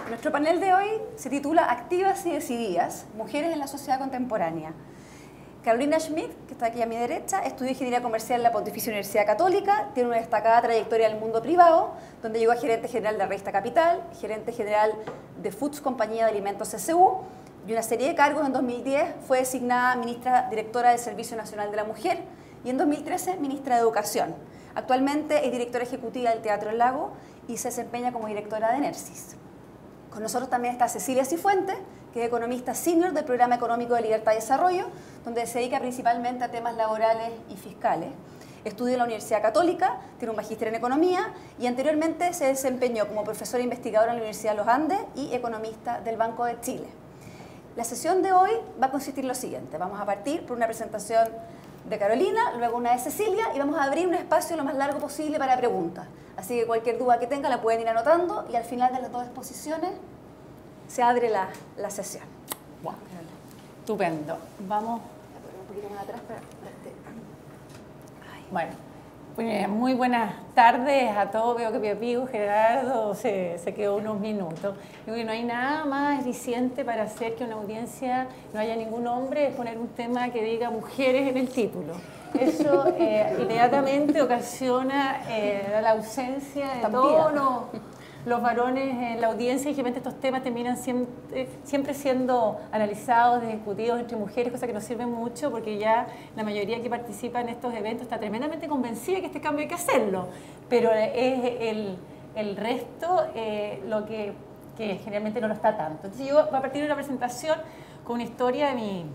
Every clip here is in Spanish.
Nuestro panel de hoy se titula Activas y decididas, mujeres en la sociedad contemporánea. Carolina Schmidt, que está aquí a mi derecha, estudió Ingeniería Comercial en la Pontificia Universidad Católica, tiene una destacada trayectoria en el mundo privado, donde llegó a gerente general de la revista Capital, gerente general de Foods Compañía de Alimentos SSU, y una serie de cargos. En 2010 fue designada ministra directora del Servicio Nacional de la Mujer y en 2013 ministra de Educación. Actualmente es directora ejecutiva del Teatro El Lago y se desempeña como directora de Nersis. Con nosotros también está Cecilia Cifuentes, que es economista senior del Programa Económico de Libertad y Desarrollo, donde se dedica principalmente a temas laborales y fiscales. Estudió en la Universidad Católica, tiene un magíster en Economía y anteriormente se desempeñó como profesora investigadora en la Universidad de los Andes y economista del Banco de Chile. La sesión de hoy va a consistir en lo siguiente. Vamos a partir por una presentación de Carolina, luego una de Cecilia y vamos a abrir un espacio lo más largo posible para preguntas. Así que cualquier duda que tengan la pueden ir anotando y al final de las dos exposiciones se abre la sesión. Wow. Estupendo. Vamos. Un poquito más atrás para Bueno, pues, muy buenas tardes a todos. Veo que mi amigo Gerardo se quedó unos minutos. Digo que no hay nada más eficiente para hacer que una audiencia no haya ningún hombre es poner un tema que diga mujeres en el título. Eso inmediatamente ocasiona la ausencia de todos los varones en la audiencia y generalmente estos temas terminan siempre siendo analizados, discutidos entre mujeres, cosa que nos sirve mucho porque ya la mayoría que participa en estos eventos está tremendamente convencida que este cambio hay que hacerlo, pero es el resto lo que generalmente no lo está tanto. Entonces yo voy a partir de una presentación con una historia de mi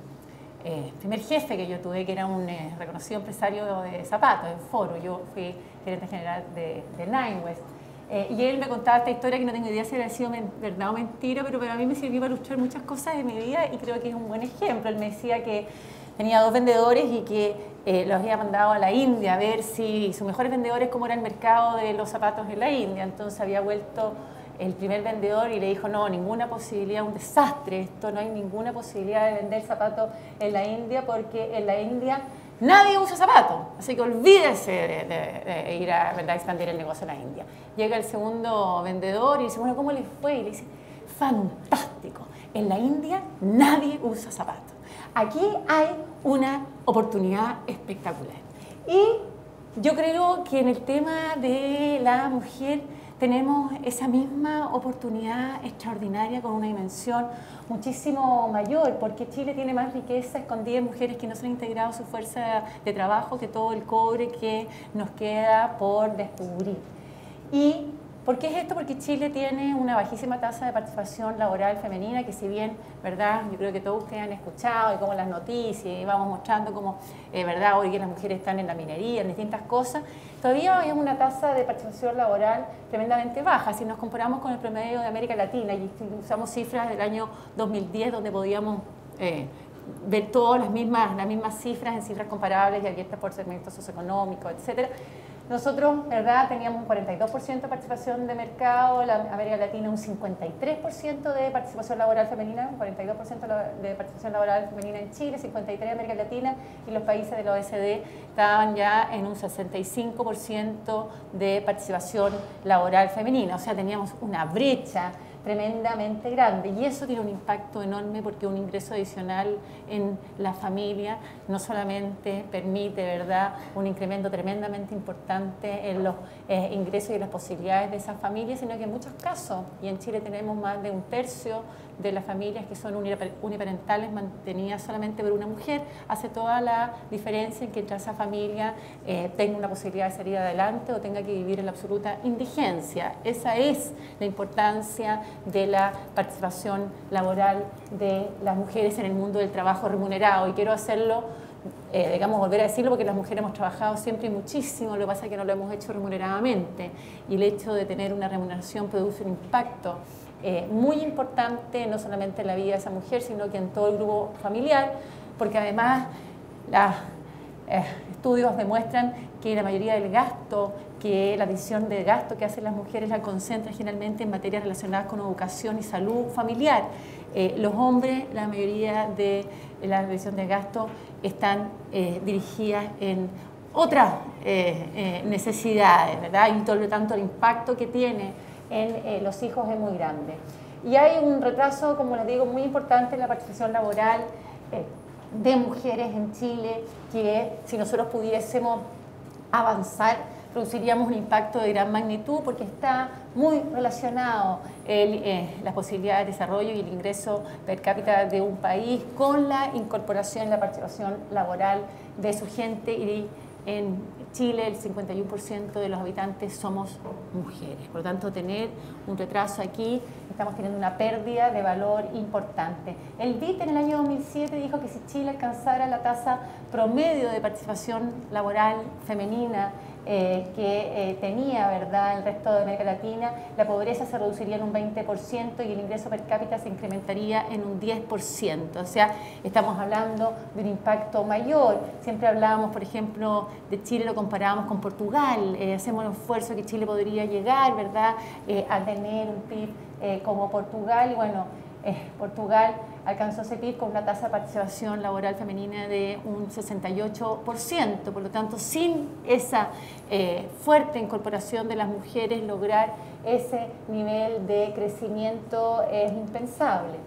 primer jefe que yo tuve, que era un reconocido empresario de zapatos, en Foro. Yo fui gerente general de Nine West. Y él me contaba esta historia que no tengo idea si había sido verdad o mentira, pero para mí me sirvió para ilustrar muchas cosas de mi vida y creo que es un buen ejemplo. Él me decía que tenía 2 vendedores y que los había mandado a la India a ver si sus mejores vendedores cómo era el mercado de los zapatos en la India. Entonces había vuelto el primer vendedor y le dijo, no, ninguna posibilidad, un desastre esto, no hay ninguna posibilidad de vender zapatos en la India porque en la India nadie usa zapatos, así que olvídese de ir a expandir el negocio en la India. Llega el segundo vendedor y dice, bueno, ¿cómo le fue? Y le dice, fantástico, en la India nadie usa zapatos. Aquí hay una oportunidad espectacular. Y yo creo que en el tema de la mujer tenemos esa misma oportunidad extraordinaria con una dimensión muchísimo mayor, porque Chile tiene más riqueza escondida en mujeres que no se han integrado su fuerza de trabajo que todo el cobre que nos queda por descubrir. ¿Y por qué es esto? Porque Chile tiene una bajísima tasa de participación laboral femenina, que si bien, ¿verdad? Yo creo que todos ustedes han escuchado y como las noticias y vamos mostrando cómo, ¿verdad? Hoy que las mujeres están en la minería, en distintas cosas, todavía hay una tasa de participación laboral tremendamente baja. Si nos comparamos con el promedio de América Latina y usamos cifras del año 2010 donde podíamos ver todas las mismas cifras en cifras comparables y abiertas por segmentos socioeconómicos, etcétera. Nosotros, ¿verdad?, teníamos un 42% de participación de mercado, la América Latina un 53% de participación laboral femenina, un 42% de participación laboral femenina en Chile, 53% en América Latina, y los países de la OECD estaban ya en un 65% de participación laboral femenina. O sea, teníamos una brecha tremendamente grande y eso tiene un impacto enorme porque un ingreso adicional en la familia no solamente permite, ¿verdad?, un incremento tremendamente importante en los ingresos y las posibilidades de esas familias, sino que en muchos casos, y en Chile tenemos más de 1/3 de las familias que son uniparentales mantenidas solamente por una mujer, hace toda la diferencia en que esa familia tenga una posibilidad de salir adelante o tenga que vivir en la absoluta indigencia. Esa es la importancia de la participación laboral de las mujeres en el mundo del trabajo remunerado, y quiero hacerlo, digamos, volver a decirlo porque las mujeres hemos trabajado siempre y muchísimo, lo que pasa es que no lo hemos hecho remuneradamente, y el hecho de tener una remuneración produce un impacto muy importante, no solamente en la vida de esa mujer, sino que en todo el grupo familiar, porque además los estudios demuestran que la mayoría del gasto, que la decisión de gasto que hacen las mujeres la concentra generalmente en materias relacionadas con educación y salud familiar. Los hombres, la mayoría de la decisión de gasto están dirigidas en otras necesidades, ¿verdad? Y por lo tanto el impacto que tiene en los hijos es muy grande. y hay un retraso, como les digo, muy importante en la participación laboral de mujeres en Chile, que si nosotros pudiésemos avanzar, produciríamos un impacto de gran magnitud porque está muy relacionado la posibilidad de desarrollo y el ingreso per cápita de un país con la incorporación y la participación laboral de su gente, y en Chile el 51% de los habitantes somos mujeres. Por lo tanto, tener un retraso aquí, estamos teniendo una pérdida de valor importante. El BID en el año 2007 dijo que si Chile alcanzara la tasa promedio de participación laboral femenina que tenía, ¿verdad?, el resto de América Latina, la pobreza se reduciría en un 20% y el ingreso per cápita se incrementaría en un 10%. O sea, estamos hablando de un impacto mayor. Siempre hablábamos, por ejemplo, de Chile, lo comparábamos con Portugal. Hacemos un esfuerzo que Chile podría llegar, ¿verdad?, a tener un PIB como Portugal. Y bueno, Portugal alcanzó ese PIB con una tasa de participación laboral femenina de un 68%. Por lo tanto, sin esa fuerte incorporación de las mujeres, lograr ese nivel de crecimiento es impensable.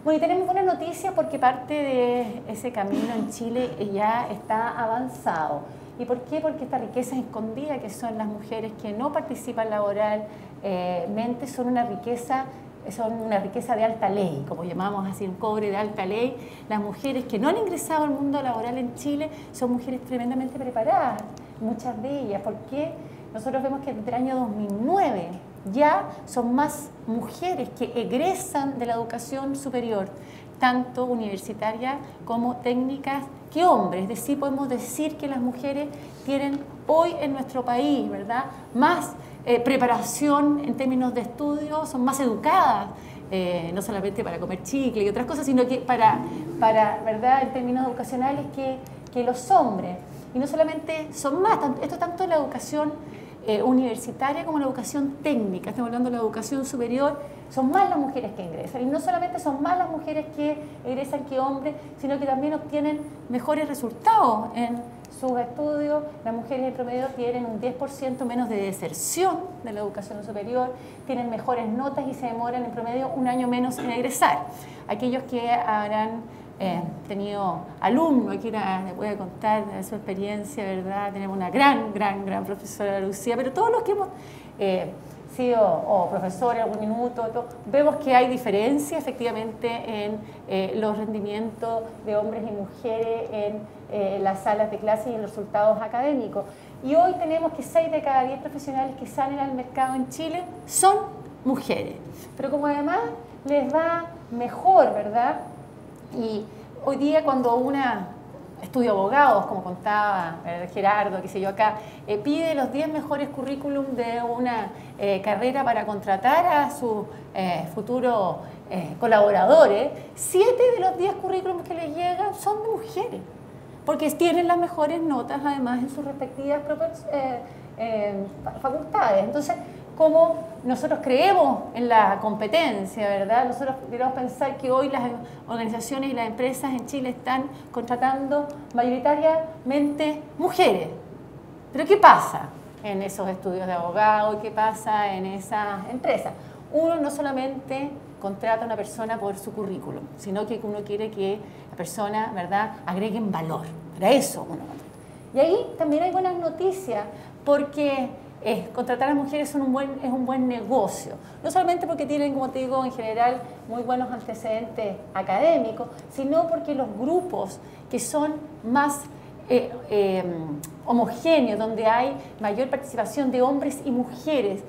Bueno, y tenemos buenas noticias porque parte de ese camino en Chile ya está avanzado. ¿Y por qué? Porque esta riqueza escondida que son las mujeres que no participan laboralmente son una riqueza de alta ley, como llamamos así, un cobre de alta ley. Las mujeres que no han ingresado al mundo laboral en Chile son mujeres tremendamente preparadas, muchas de ellas, porque nosotros vemos que desde el año 2009 ya son más mujeres que egresan de la educación superior, tanto universitaria como técnicas, que hombres. Es decir, podemos decir que las mujeres tienen hoy en nuestro país, ¿verdad?, más preparación en términos de estudio, son más educadas, no solamente para comer chicle y otras cosas, sino que para ¿verdad?, en términos educacionales que los hombres. Y no solamente son más, esto tanto en la educación universitaria como en la educación técnica, estamos hablando de la educación superior, son más las mujeres que ingresan. Y no solamente son más las mujeres que egresan que hombres, sino que también obtienen mejores resultados en sus estudios. Las mujeres en promedio tienen un 10% menos de deserción de la educación superior, tienen mejores notas y se demoran en promedio un año menos en egresar. Aquellos que habrán tenido alumnos, aquí les voy a contar de su experiencia, ¿verdad? Tenemos una gran profesora, Lucía, pero todos los que hemos sido profesores algún minuto, vemos que hay diferencia efectivamente en los rendimientos de hombres y mujeres en las salas de clase y en los resultados académicos. Y hoy tenemos que 6 de cada 10 profesionales que salen al mercado en Chile son mujeres. Pero como además les va mejor, ¿verdad? Y hoy día cuando una estudia abogados, como contaba Gerardo, qué sé yo acá, pide los 10 mejores currículum de una carrera para contratar a sus futuros colaboradores, 7 de los 10 currículums que les llegan son de mujeres, porque tienen las mejores notas además en sus respectivas facultades. Entonces, como nosotros creemos en la competencia, ¿verdad? Nosotros debemos pensar que hoy las organizaciones y las empresas en Chile están contratando mayoritariamente mujeres. Pero ¿qué pasa en esos estudios de abogado? ¿Qué pasa en esas empresas? Uno no solamente contrata a una persona por su currículum, sino que uno quiere que la persona, ¿verdad?, agreguen valor. Para eso uno contrata. Y ahí también hay buenas noticias, porque contratar a las mujeres es un buen negocio, no solamente porque tienen, como te digo, en general muy buenos antecedentes académicos, sino porque los grupos que son más homogéneos, donde hay mayor participación de hombres y mujeres,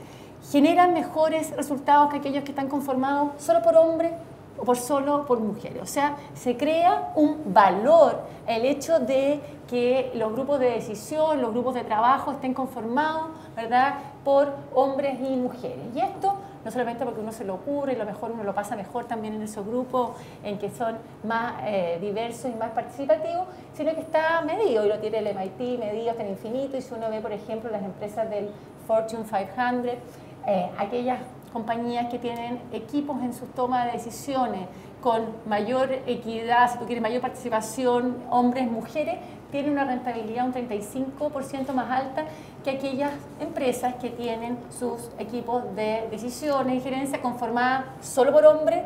generan mejores resultados que aquellos que están conformados solo por hombres o solo por mujeres. O sea, se crea un valor, el hecho de que los grupos de decisión, los grupos de trabajo estén conformados, ¿verdad?, por hombres y mujeres. Y esto no solamente porque uno se lo ocurre, y lo mejor uno lo pasa mejor también en esos grupos en que son más diversos y más participativos, sino que está medido, y lo tiene el MIT medido hasta el infinito. Y si uno ve, por ejemplo, las empresas del Fortune 500, aquellas compañías que tienen equipos en sus tomas de decisiones con mayor equidad, si tú quieres, mayor participación, hombres, mujeres, tienen una rentabilidad un 35% más alta que aquellas empresas que tienen sus equipos de decisiones y gerencia conformadas solo por hombres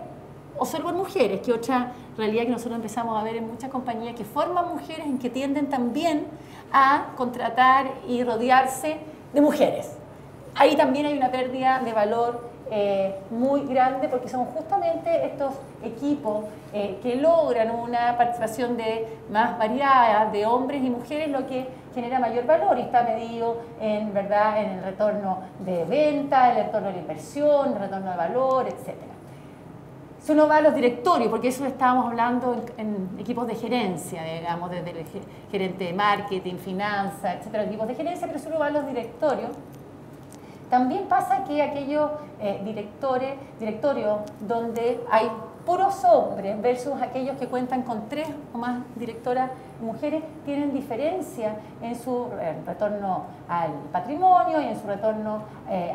o solo por mujeres, que otra realidad que nosotros empezamos a ver en muchas compañías que forman mujeres en que tienden también a contratar y rodearse de mujeres. Ahí también hay una pérdida de valor muy grande porque son justamente estos equipos que logran una participación más variada de hombres y mujeres lo que genera mayor valor y está medido en, ¿verdad?, en el retorno de venta, el retorno de la inversión, el retorno de valor, etc. Si uno va a los directorios, porque eso estábamos hablando en equipos de gerencia, digamos, desde el gerente de marketing, finanzas, etcétera, equipos de gerencia, pero si uno va a los directorios, también pasa que aquellos directorios donde hay puros hombres versus aquellos que cuentan con 3 o más directoras mujeres tienen diferencia en su retorno al patrimonio y en su retorno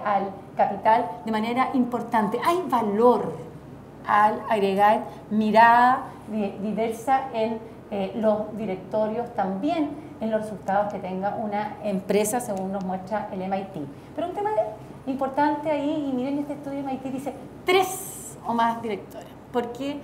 al capital de manera importante. Hay valor al agregar mirada diversa en los directorios, también en los resultados que tenga una empresa, según nos muestra el MIT. Pero un tema importante ahí, y miren este estudio de MIT, dice 3 o más directores, porque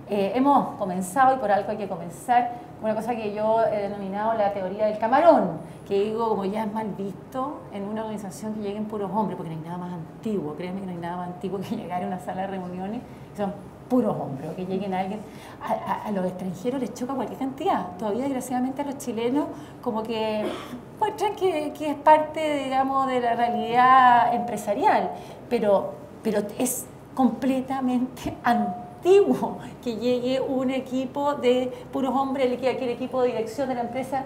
hemos comenzado, y por algo hay que comenzar, una cosa que yo he denominado la teoría del camarón, que digo, como ya es mal visto en una organización que lleguen puros hombres, porque no hay nada más antiguo, créanme que no hay nada más antiguo que llegar a una sala de reuniones, que son puros hombres, o que lleguen alguien, a los extranjeros les choca cualquier cantidad. Todavía, desgraciadamente, a los chilenos como que muestran que es parte, digamos, de la realidad empresarial, pero es completamente antiguo que llegue un equipo de puros hombres, que el equipo de dirección de la empresa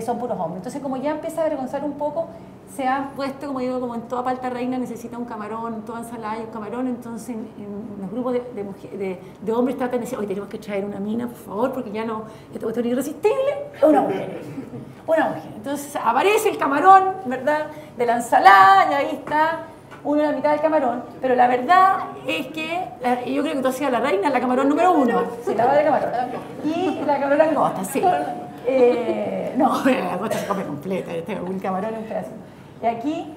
son puros hombres. Entonces, como ya empieza a avergonzar un poco, se ha puesto, como digo, como en toda palta reina necesita un camarón, en toda ensalada hay un camarón, entonces en los grupos de hombres tratan de decir, hoy tenemos que traer una mina, por favor, porque ya no, esta cuestión es irresistible, una mujer. Una mujer. Entonces aparece el camarón, ¿verdad?, de la ensalada, y ahí está uno en la mitad del camarón, pero la verdad es que, yo creo que tú hacías la reina, la camarón número 1, sí, la va de camarón, y la camarón langosta, sí. No, la langosta se come completa, un camarón es un pedacito. Y aquí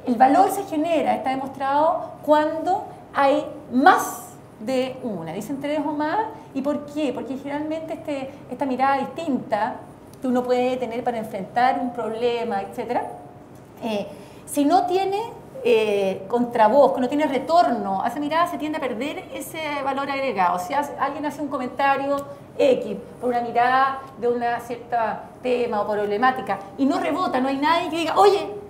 el valor se genera, está demostrado, cuando hay más de una. Dicen 3 o más. ¿Y por qué? Porque generalmente esta mirada distinta que uno puede tener para enfrentar un problema, etc., si no tiene contravoz, que no tiene retorno a esa mirada, se tiende a perder ese valor agregado. Si alguien hace un comentario X por una mirada de un cierto tema o problemática y no rebota, no hay nadie que diga, oye,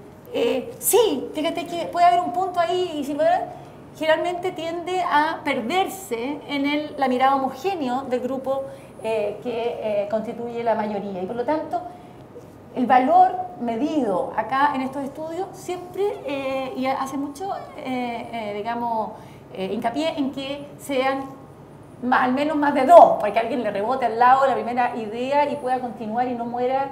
sí, fíjate que puede haber un punto ahí, y si generalmente tiende a perderse en la mirada homogénea del grupo que constituye la mayoría. Y por lo tanto, el valor medido acá en estos estudios siempre, y hace mucho, digamos, hincapié en que sean al menos más de 2, para que alguien le rebote al lado la primera idea y pueda continuar y no muera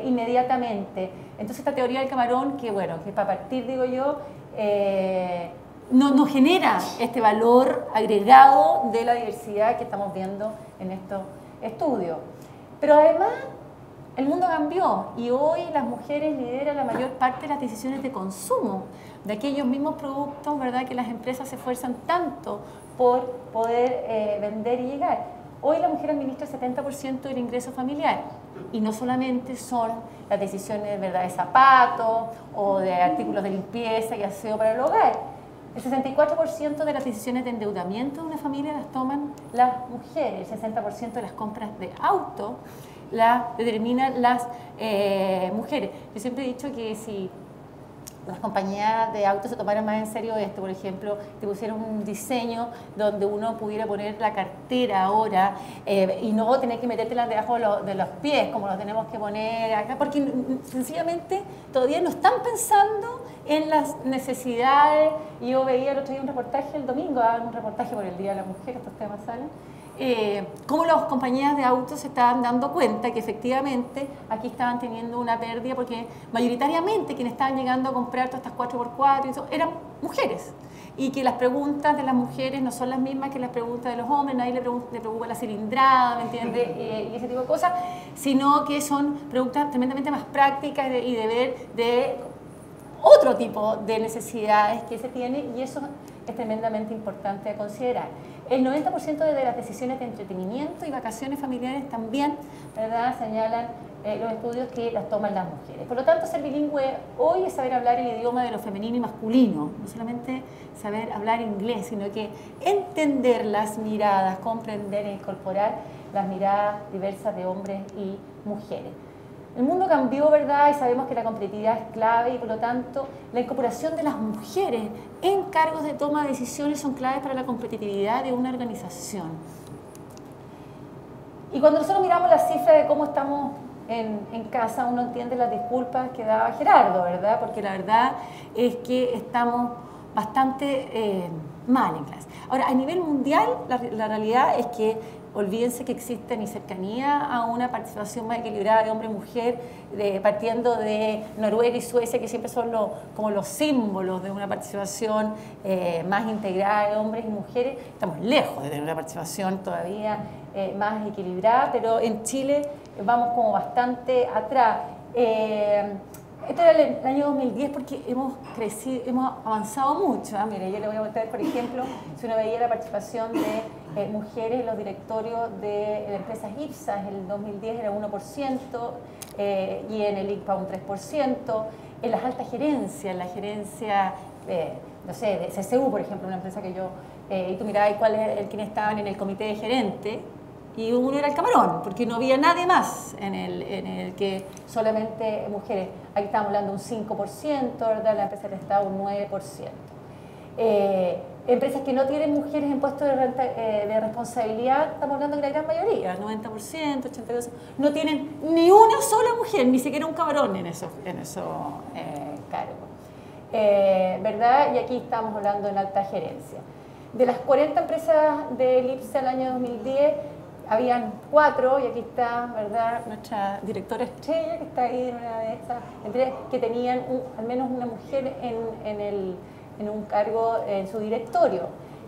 inmediatamente. Entonces esta teoría del camarón, que bueno, que para partir, digo yo, no genera este valor agregado de la diversidad que estamos viendo en estos estudios. Pero además, el mundo cambió y hoy las mujeres lideran la mayor parte de las decisiones de consumo de aquellos mismos productos, ¿verdad?, que las empresas se esfuerzan tanto por poder vender y llegar. Hoy la mujer administra el 70% del ingreso familiar y no solamente son las decisiones, ¿verdad?, de zapatos o de artículos de limpieza y aseo para el hogar. El 64% de las decisiones de endeudamiento de una familia las toman las mujeres, el 60% de las compras de auto las determinan las mujeres. Yo siempre he dicho que si las compañías de autos se tomaran más en serio esto, por ejemplo, te pusieran un diseño donde uno pudiera poner la cartera ahora y no tener que metértela debajo de los pies, como lo tenemos que poner acá, porque sencillamente todavía no están pensando en las necesidades. Yo veía el otro día un reportaje, el domingo, un reportaje por el Día de la Mujer, estos temas salen, cómo las compañías de autos se estaban dando cuenta que efectivamente aquí estaban teniendo una pérdida porque mayoritariamente quienes estaban llegando a comprar todas estas 4x4 y eso, eran mujeres, y que las preguntas de las mujeres no son las mismas que las preguntas de los hombres, nadie le preocupa la cilindrada, ¿me entiendes? Y ese tipo de cosas. sino que son preguntas tremendamente más prácticas y de ver de otro tipo de necesidades que se tiene, y eso es tremendamente importante a considerar. El 90% de las decisiones de entretenimiento y vacaciones familiares también, ¿verdad?, señalan los estudios que las toman las mujeres. Por lo tanto, ser bilingüe hoy es saber hablar el idioma de lo femenino y masculino, no solamente saber hablar inglés, sino que entender las miradas, comprender e incorporar las miradas diversas de hombres y mujeres. El mundo cambió, ¿verdad? Y sabemos que la competitividad es clave y, por lo tanto, la incorporación de las mujeres en cargos de toma de decisiones son claves para la competitividad de una organización. Y cuando nosotros miramos las cifras de cómo estamos en casa, uno entiende las disculpas que daba Gerardo, ¿verdad? Porque la verdad es que estamos bastante mal en clase. Ahora, a nivel mundial, la realidad es que olvídense que existe ni cercanía a una participación más equilibrada de hombre y mujer, partiendo de Noruega y Suecia, que siempre son como los símbolos de una participación más integrada de hombres y mujeres. Estamos lejos de tener una participación todavía más equilibrada, pero en Chile vamos como bastante atrás. Esto era el año 2010 porque hemos crecido, hemos avanzado mucho. Mire, yo le voy a mostrar, por ejemplo, si uno veía la participación de mujeres en los directorios de empresas IPSAS, en el 2010 era 1%, y en el ICPA un 3%, en las altas gerencias, en la gerencia, no sé, de CCU, por ejemplo, una empresa que yo, y tú mirabas cuál es quién estaban en el comité de gerente, y uno era el camarón, porque no había nadie más en el que solamente mujeres. Aquí estamos hablando de un 5%, ¿verdad? La empresa del Estado un 9%. Empresas que no tienen mujeres en puestos de responsabilidad, estamos hablando de la gran mayoría, 90%, 82%, no tienen ni una sola mujer, ni siquiera un camarón en esos cargos. ¿Verdad? Y aquí estamos hablando en alta gerencia. De las 40 empresas del IPSA al año 2010, habían 4, y aquí está, ¿verdad?, nuestra directora estrella, que está ahí en una de esas empresas, que tenían al menos una mujer en un cargo en su directorio.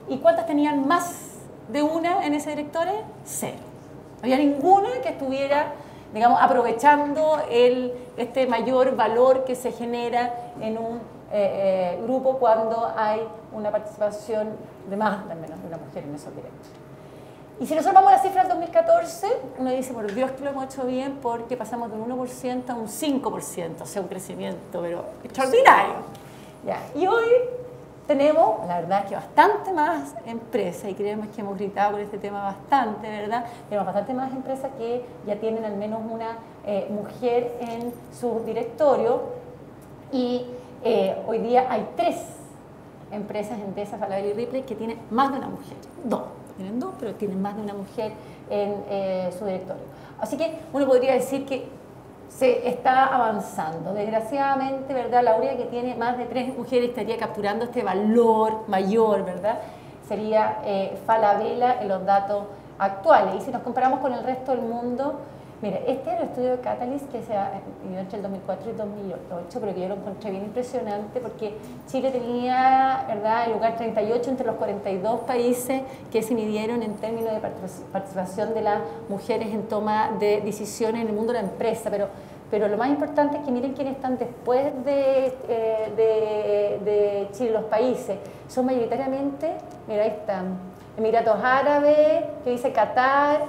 ¿Y cuántas tenían más de una en ese directorio? 0. No había ninguna que estuviera, digamos, aprovechando este mayor valor que se genera en un grupo cuando hay una participación de más, al menos, de una mujer en esos directorios. Y si nosotros vamos a la cifra del 2014, uno dice, por Dios que lo hemos hecho bien, porque pasamos de un 1% a un 5%, o sea, un crecimiento, pero extraordinario. Ya. Y hoy tenemos, la verdad, que bastante más empresas, y creemos que hemos gritado por este tema bastante, ¿verdad? Tenemos bastante más empresas que ya tienen al menos una mujer en su directorio, y hoy día hay 3 empresas, Endesa, Falabella y Ripley, que tienen más de una mujer, 2. Tienen 2, pero tienen más de una mujer en su directorio. Así que uno podría decir que se está avanzando. Desgraciadamente, ¿verdad?, la única que tiene más de 3 mujeres estaría capturando este valor mayor, ¿verdad?, sería Falabella en los datos actuales. Y si nos comparamos con el resto del mundo, mira, este es el estudio de Catalyst que se ha ido entre el 2004 y el 2008, pero que yo lo encontré bien impresionante porque Chile tenía, ¿verdad?, el lugar 38 entre los 42 países que se midieron en términos de participación de las mujeres en toma de decisiones en el mundo de la empresa. Pero lo más importante es que miren quiénes están después de Chile, los países. Son mayoritariamente, mira, ahí están. Emiratos Árabes, que dice Qatar,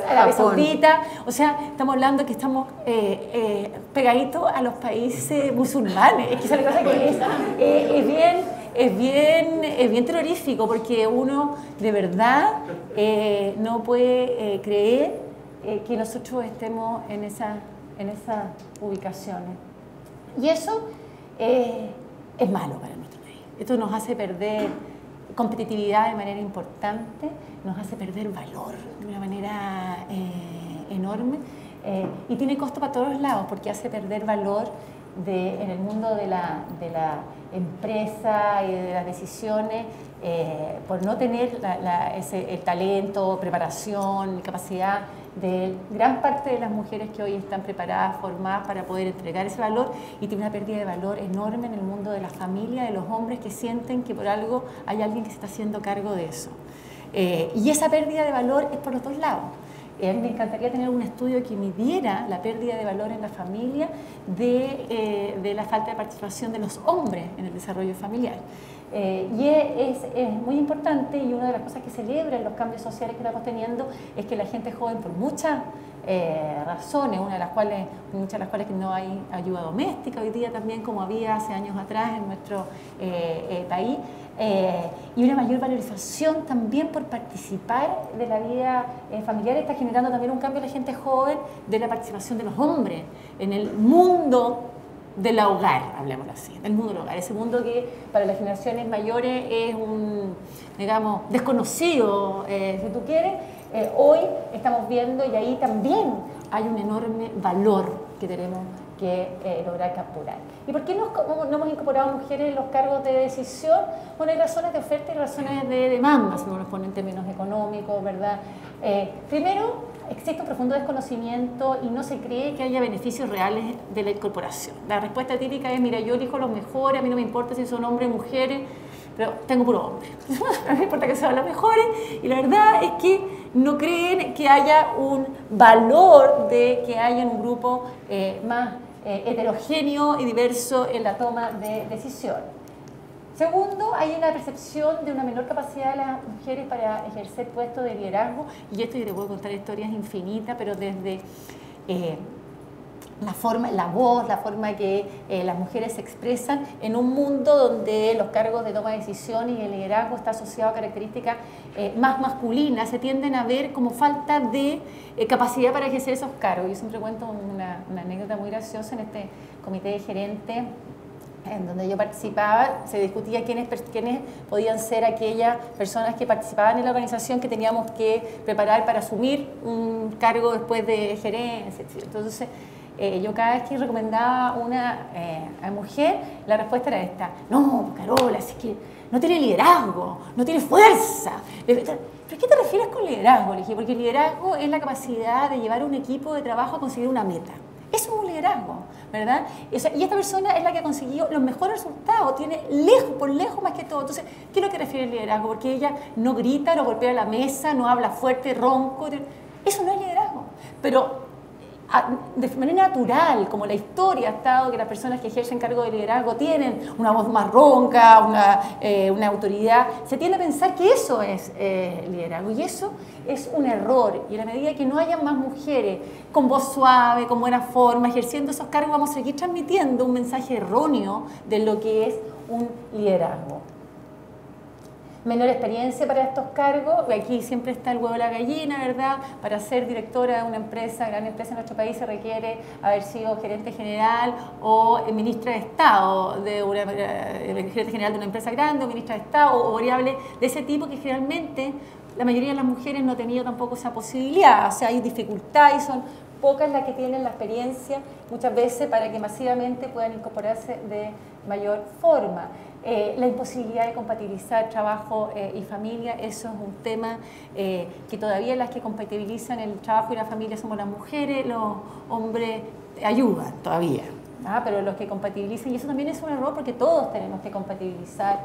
Arabia Saudita, o sea, estamos hablando que estamos pegaditos a los países musulmanes. Es que esa es la cosa que es bien terrorífico, porque uno de verdad no puede creer que nosotros estemos en esas ubicaciones. Y eso es malo para nuestro país. Esto nos hace perder competitividad de manera importante, nos hace perder valor de una manera enorme, y tiene costo para todos lados, porque hace perder valor en el mundo de la empresa y de las decisiones, por no tener el talento, preparación, capacidad de gran parte de las mujeres que hoy están preparadas, formadas para poder entregar ese valor, y tiene una pérdida de valor enorme en el mundo de la familia, de los hombres que sienten que por algo hay alguien que se está haciendo cargo de eso. Y esa pérdida de valor es por los dos lados. A mí me encantaría tener un estudio que midiera la pérdida de valor en la familia de la falta de participación de los hombres en el desarrollo familiar. Y es muy importante, y una de las cosas que celebran los cambios sociales que estamos teniendo es que la gente joven, por muchas razones, muchas de las cuales que no hay ayuda doméstica hoy día también, como había hace años atrás en nuestro país, y una mayor valorización también por participar de la vida familiar, está generando también un cambio en la gente joven de la participación de los hombres en el mundo del hogar, hablemoslo así, del mundo del hogar, ese mundo que para las generaciones mayores es un, digamos, desconocido, si tú quieres. Hoy estamos viendo, y ahí también hay un enorme valor que tenemos que lograr capturar. ¿Y por qué no hemos incorporado mujeres en los cargos de decisión? Bueno, hay razones de oferta y razones de demanda, si uno los pone en términos económicos, ¿verdad? Primero, existe un profundo desconocimiento y no se cree que haya beneficios reales de la incorporación. La respuesta típica es, mira, yo elijo los mejores, a mí no me importa si son hombres o mujeres, pero tengo puro hombre. No me importa que sean los mejores, y la verdad es que no creen que haya un valor de que haya un grupo más heterogéneo y diverso en la toma de decisión. Segundo, hay una percepción de una menor capacidad de las mujeres para ejercer puestos de liderazgo, y esto yo te puedo contar historias infinitas, pero desde la forma, la voz, la forma que las mujeres se expresan en un mundo donde los cargos de toma de decisión y el liderazgo está asociado a características más masculinas, se tienden a ver como falta de capacidad para ejercer esos cargos. Yo siempre cuento una anécdota muy graciosa en este comité de gerentes en donde yo participaba, se discutía quiénes podían ser aquellas personas que participaban en la organización que teníamos que preparar para asumir un cargo después de gerencia, etc. Entonces, yo cada vez que recomendaba una mujer, la respuesta era esta: no, Carola, es que no tiene liderazgo, no tiene fuerza. ¿Pero qué te refieres con liderazgo? Le dije, porque el liderazgo es la capacidad de llevar un equipo de trabajo a conseguir una meta. Eso es un liderazgo, ¿verdad? Y esta persona es la que ha conseguido los mejores resultados, tiene por lejos más que todo. Entonces, ¿qué es lo que refiere el liderazgo? Porque ella no grita, no golpea la mesa, no habla fuerte, ronco. Eso no es liderazgo. Pero de manera natural, como la historia ha estado, que las personas que ejercen cargo de liderazgo tienen una voz más ronca, una autoridad, se tiende a pensar que eso es liderazgo, y eso es un error. Y a la medida que no haya más mujeres con voz suave, con buena forma, ejerciendo esos cargos, vamos a seguir transmitiendo un mensaje erróneo de lo que es un liderazgo. Menor experiencia para estos cargos, aquí siempre está el huevo de la gallina, ¿verdad? Para ser directora de una empresa, gran empresa en nuestro país, se requiere haber sido gerente general o ministra de Estado, gerente general de una empresa grande, o ministra de Estado, o variable de ese tipo, que generalmente la mayoría de las mujeres no ha tenido tampoco esa posibilidad. O sea, hay dificultad y son pocas las que tienen la experiencia muchas veces para que masivamente puedan incorporarse de mayor forma. La imposibilidad de compatibilizar trabajo y familia, eso es un tema que todavía las que compatibilizan el trabajo y la familia somos las mujeres, los hombres ayudan todavía, pero los que compatibilizan, y eso también es un error porque todos tenemos que compatibilizar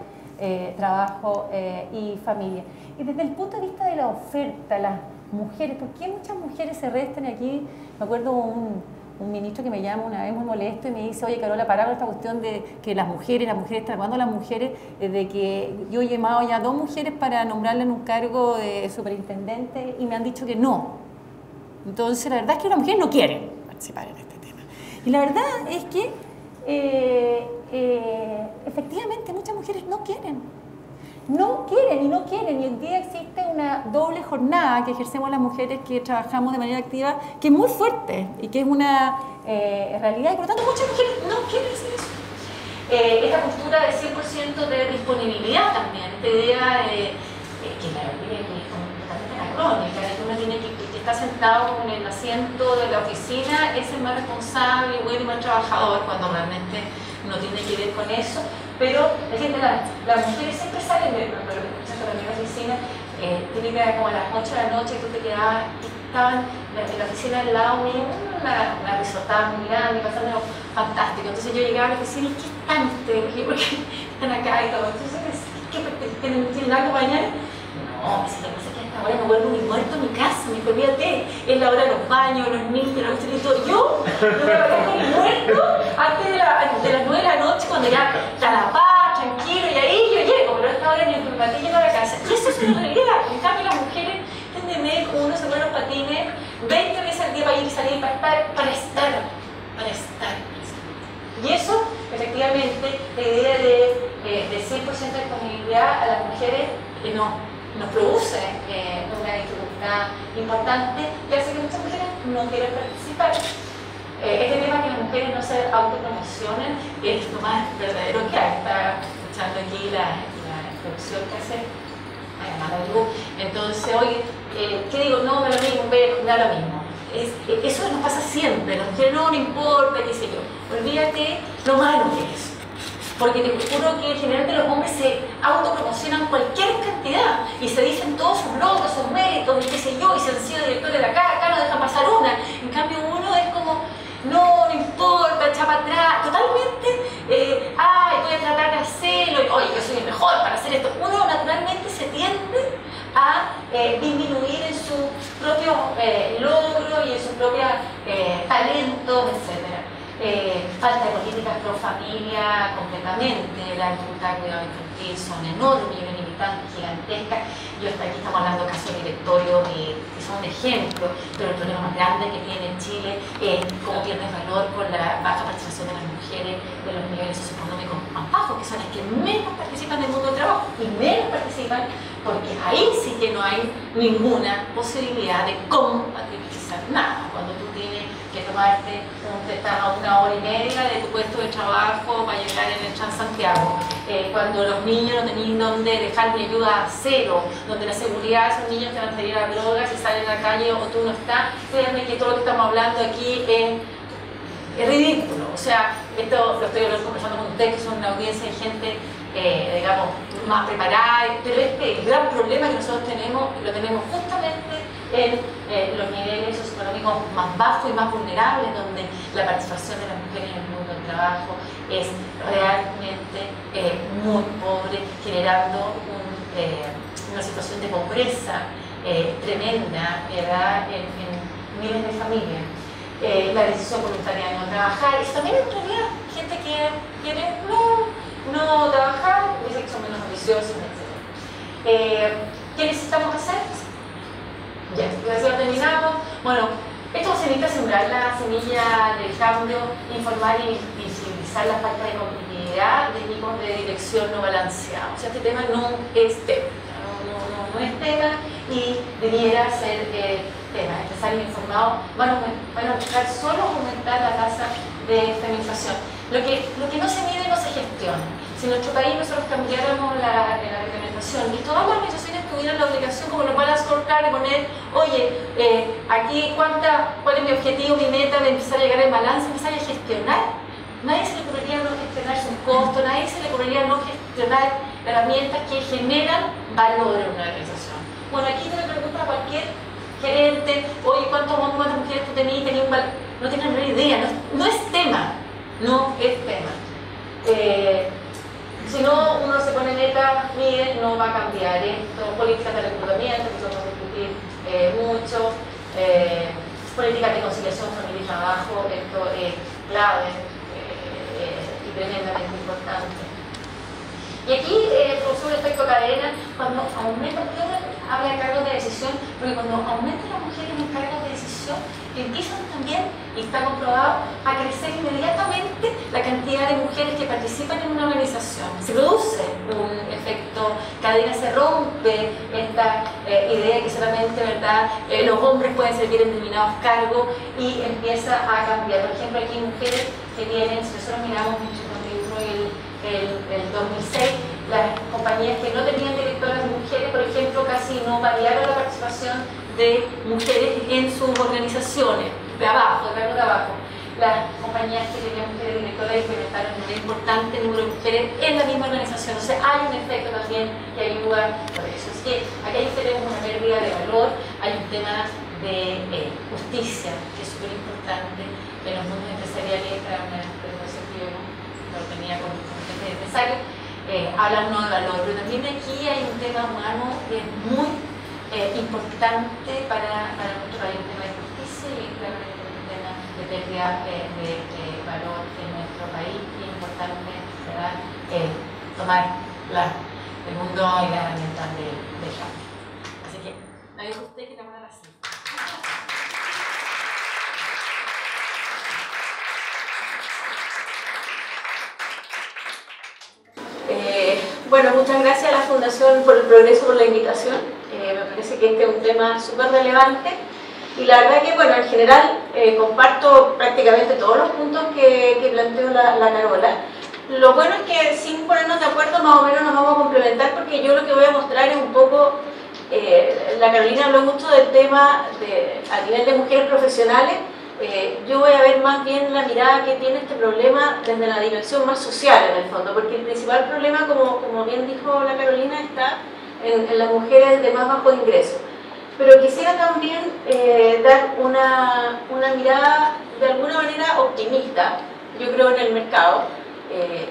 trabajo y familia. Y desde el punto de vista de la oferta, las mujeres, ¿por qué muchas mujeres se restan aquí? Me acuerdo un ministro que me llama una vez muy molesto y me dice: oye, Carola, para con esta cuestión de que las mujeres, tratando a las mujeres, de que yo he llamado ya 2 mujeres para nombrarla en un cargo de superintendente y me han dicho que no. Entonces, la verdad es que las mujeres no quieren participar en este tema. Y la verdad es que efectivamente muchas mujeres no quieren. No quieren, y hoy día existe una doble jornada que ejercemos las mujeres que trabajamos de manera activa, que es muy fuerte y que es una realidad, y por lo tanto muchas mujeres no quieren hacer eso. Esta postura de 100% de disponibilidad también, esta idea que la verdad es completamente anacrónica, de que uno tiene que estar sentado en el asiento de la oficina, es el más responsable, bueno y más trabajador, cuando realmente no tiene que ver con eso. Pero la gente, las mujeres siempre salen de la oficina, típica como a las 8 de la noche, tú te quedabas, estaban en la oficina al lado mío, una risotada muy grande, pasando fantástico. Entonces yo llegaba a la oficina y ¿qué están ustedes? ¿Por qué están acá y todo? Entonces, ¿tienen algo mañana? No, si lo que pasa es que ahora no vuelvo ni muerto a mi casa, me dijo, olvídate, es la hora de los baños, los niños, la cuestión y todo. Yo no me aparezco ni muerto antes de las 9 de la noche, cuando ya está la paz, tranquilo, y ahí yo llego, pero a esta hora ni el patín llego a la casa. Y eso es una realidad. En cambio, las mujeres tienden a ver como uno se pone los patines 20 veces al día para ir y salir, para estar. Y eso, efectivamente, la idea de 100% de disponibilidad a las mujeres nos produce una dificultad importante que hace que muchas mujeres no quieran participar. Este tema que las mujeres no se autopromocionen es lo más verdadero que hay. Está escuchando aquí la introducción que hace Marilú. Entonces, oye, ¿qué digo? No, me lo mismo, da lo mismo. Eso nos pasa siempre, las mujeres no importa, qué sé yo. Olvídate lo malo que es. Porque te juro que generalmente los hombres se autopromocionan cualquier cantidad y se dicen todos sus logros, sus méritos, y qué sé yo, y se han sido directores de acá no dejan pasar una. En cambio uno es como, no importa, echa para atrás, totalmente, voy a tratar de hacerlo, y, oye, yo soy el mejor para hacer esto. Uno naturalmente se tiende a disminuir en su propio logro y en sus propios talentos, etc. Falta de políticas pro familia completamente, la dificultad de cuidado infantil son enormes y una limitante gigantesca. Yo hasta aquí estamos hablando de casos de directorio que son un ejemplo, pero el problema más grande que tiene Chile es cómo pierde valor con la baja participación de las mujeres de los niveles socioeconómicos más bajos, que son las que menos participan del mundo del trabajo y menos participan porque ahí sí que no hay ninguna posibilidad de compatibilizar nada. Cuando tú tienes que tomarte una hora y media de tu puesto de trabajo para llegar en el Transantiago, cuando los niños no tenéis donde dejar ni ayuda cero, donde la seguridad de esos niños que van a salir a drogas y salen a la calle o tú no estás, créanme que todo lo que estamos hablando aquí es ridículo. O sea, esto lo estoy conversando con ustedes, que son una audiencia de gente, digamos, más preparada, pero el gran problema que nosotros tenemos, lo tenemos justamente en los niveles socioeconómicos más bajos y más vulnerables, donde la participación de las mujeres en el mundo del trabajo es realmente muy pobre, generando una situación de pobreza tremenda, ¿verdad? En miles de familias. La decisión voluntaria de no trabajar, eso también en realidad gente que quiere no trabajar, dice que son menos ambiciosos, etc. ¿Qué necesitamos hacer? Ya terminamos. Bueno, esto se necesita sembrar la semilla del cambio, informar y visibilizar la falta de competitividad de equipos de dirección no balanceados. O sea, este tema no es tema, no es tema y debiera ser tema. Empresarios informados van a buscar solo aumentar la tasa de feminización. Lo que no se mide no se gestiona. Si en nuestro país nosotros cambiáramos la reglamentación y todas las organizaciones tuvieran la obligación, como los balance scorecard, de poner, oye, aquí cuál es mi objetivo, mi meta de empezar a llegar al balance, empezar a gestionar, nadie se le ocurriría no gestionar sus costos, nadie se le ocurriría no gestionar herramientas que generan valor en una organización. Bueno, aquí te le preguntas a cualquier gerente, oye, ¿cuántas mujeres tú tenías? No tienen ni idea, no es tema. No es tema. Si no uno se pone meta, mire, no va a cambiar esto. Políticas de reclutamiento, que eso vamos a discutir mucho. Políticas de conciliación familia y trabajo, esto es clave y tremendamente importante. Y aquí, por el efecto cadena, cuando aumenta, habla de cargos de decisión, porque cuando aumentan las mujeres en cargos de decisión, empiezan también, y está comprobado, a crecer inmediatamente la cantidad de mujeres que participan en una organización. Se produce un efecto cadena, se rompe esta idea que solamente, ¿verdad?, los hombres pueden servir en determinados cargos y empieza a cambiar. Por ejemplo, aquí hay mujeres que tienen, si nosotros miramos el 2006, las compañías que no tenían directoras mujeres, por ejemplo, casi no variaron la participación de mujeres en sus organizaciones, de abajo, de abajo. Las compañías que tenían mujeres directoras implementaron un importante número de mujeres en la misma organización. O sea, hay un efecto también que ayuda por eso. Así que aquí tenemos una pérdida de valor, hay un tema de justicia, que es súper importante en los mundos empresariales. Para una presentación que yo no tenía con gente de empresarios, habla uno de valor, pero también aquí hay un tema humano que es muy importante para nuestro país, un tema de justicia y claramente un tema de pérdida de valor en nuestro país, y es importante, ¿verdad?, tomar el mundo y la herramienta del cambio. Así que, me dijo usted que te van a así. Bueno, muchas gracias a la Fundación por el Progreso por la invitación. Me parece que este es un tema súper relevante y la verdad que, bueno, en general comparto prácticamente todos los puntos que planteó la Carola. Lo bueno es que sin ponernos de acuerdo más o menos nos vamos a complementar, porque yo lo que voy a mostrar es un poco, la Carolina habló mucho del tema a nivel de mujeres profesionales. Yo voy a ver más bien la mirada que tiene este problema desde la dimensión más social en el fondo, porque el principal problema, como bien dijo la Carolina, está en las mujeres de más bajo ingreso. Pero quisiera también dar una mirada de alguna manera optimista. Yo creo en el mercado,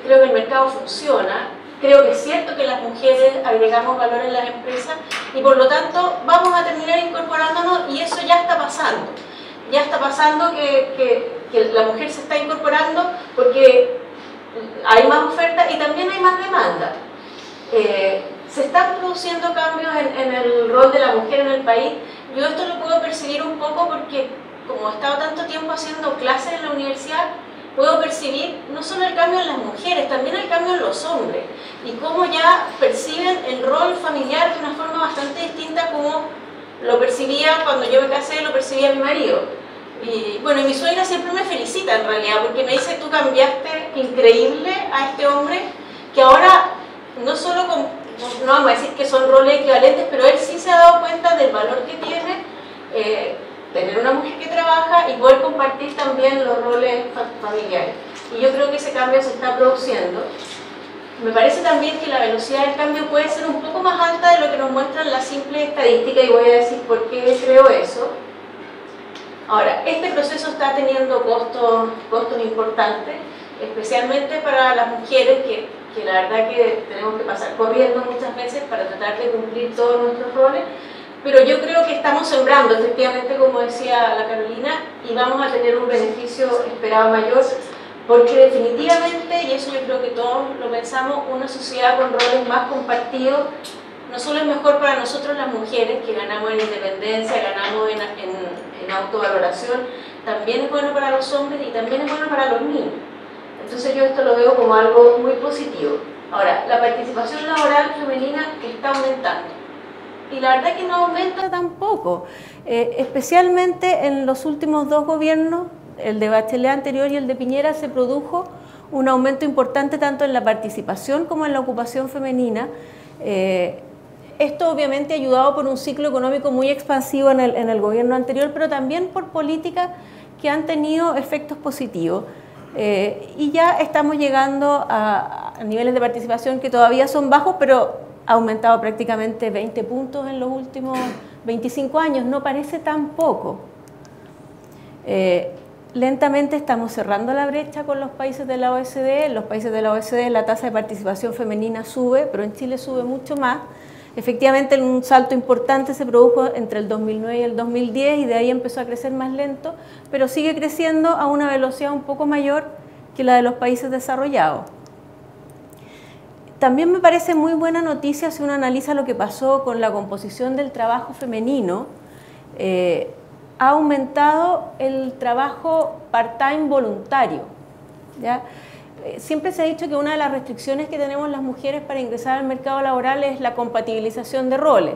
creo que el mercado funciona, creo que es cierto que las mujeres agregamos valor en las empresas y por lo tanto vamos a terminar incorporándonos, y eso ya está pasando. Ya está pasando que la mujer se está incorporando porque hay más oferta y también hay más demanda. Se están produciendo cambios en el rol de la mujer en el país. Yo esto lo puedo percibir un poco porque, como he estado tanto tiempo haciendo clases en la universidad, puedo percibir no solo el cambio en las mujeres, también el cambio en los hombres, y cómo ya perciben el rol familiar de una forma bastante distinta como lo percibía cuando yo me casé, lo percibía mi marido. Y bueno, y mi suegra siempre me felicita en realidad, porque me dice: tú cambiaste increíble a este hombre, que ahora no solo no vamos a decir que son roles equivalentes, pero él sí se ha dado cuenta del valor que tiene tener una mujer que trabaja y poder compartir también los roles familiares. Y yo creo que ese cambio se está produciendo. Me parece también que la velocidad del cambio puede ser un poco más alta de lo que nos muestran las simples estadísticas, y voy a decir por qué creo eso. Ahora, este proceso está teniendo costos importantes, especialmente para las mujeres, que la verdad que tenemos que pasar corriendo muchas veces para tratar de cumplir todos nuestros roles, pero yo creo que estamos sembrando, efectivamente, como decía la Carolina, y vamos a tener un beneficio esperado mayor, porque definitivamente, y eso yo creo que todos lo pensamos, una sociedad con roles más compartidos no solo es mejor para nosotros las mujeres, que ganamos en independencia, ganamos en autovaloración, también es bueno para los hombres y también es bueno para los niños. Entonces yo esto lo veo como algo muy positivo. Ahora, la participación laboral femenina está aumentando. Y la verdad que no aumenta tampoco, especialmente en los últimos dos gobiernos, el de Bachelet anterior y el de Piñera, se produjo un aumento importante tanto en la participación como en la ocupación femenina. Esto obviamente ayudado por un ciclo económico muy expansivo en el gobierno anterior, pero también por políticas que han tenido efectos positivos. Y ya estamos llegando a niveles de participación que todavía son bajos, pero ha aumentado prácticamente 20 puntos en los últimos 25 años, no parece tan poco. Lentamente estamos cerrando la brecha con los países de la OECD. En los países de la OECD la tasa de participación femenina sube, pero en Chile sube mucho más. Efectivamente, un salto importante se produjo entre el 2009 y el 2010 y de ahí empezó a crecer más lento, pero sigue creciendo a una velocidad un poco mayor que la de los países desarrollados. También me parece muy buena noticia si uno analiza lo que pasó con la composición del trabajo femenino. Ha aumentado el trabajo part-time voluntario, ¿ya? Siempre se ha dicho que una de las restricciones que tenemos las mujeres para ingresar al mercado laboral es la compatibilización de roles,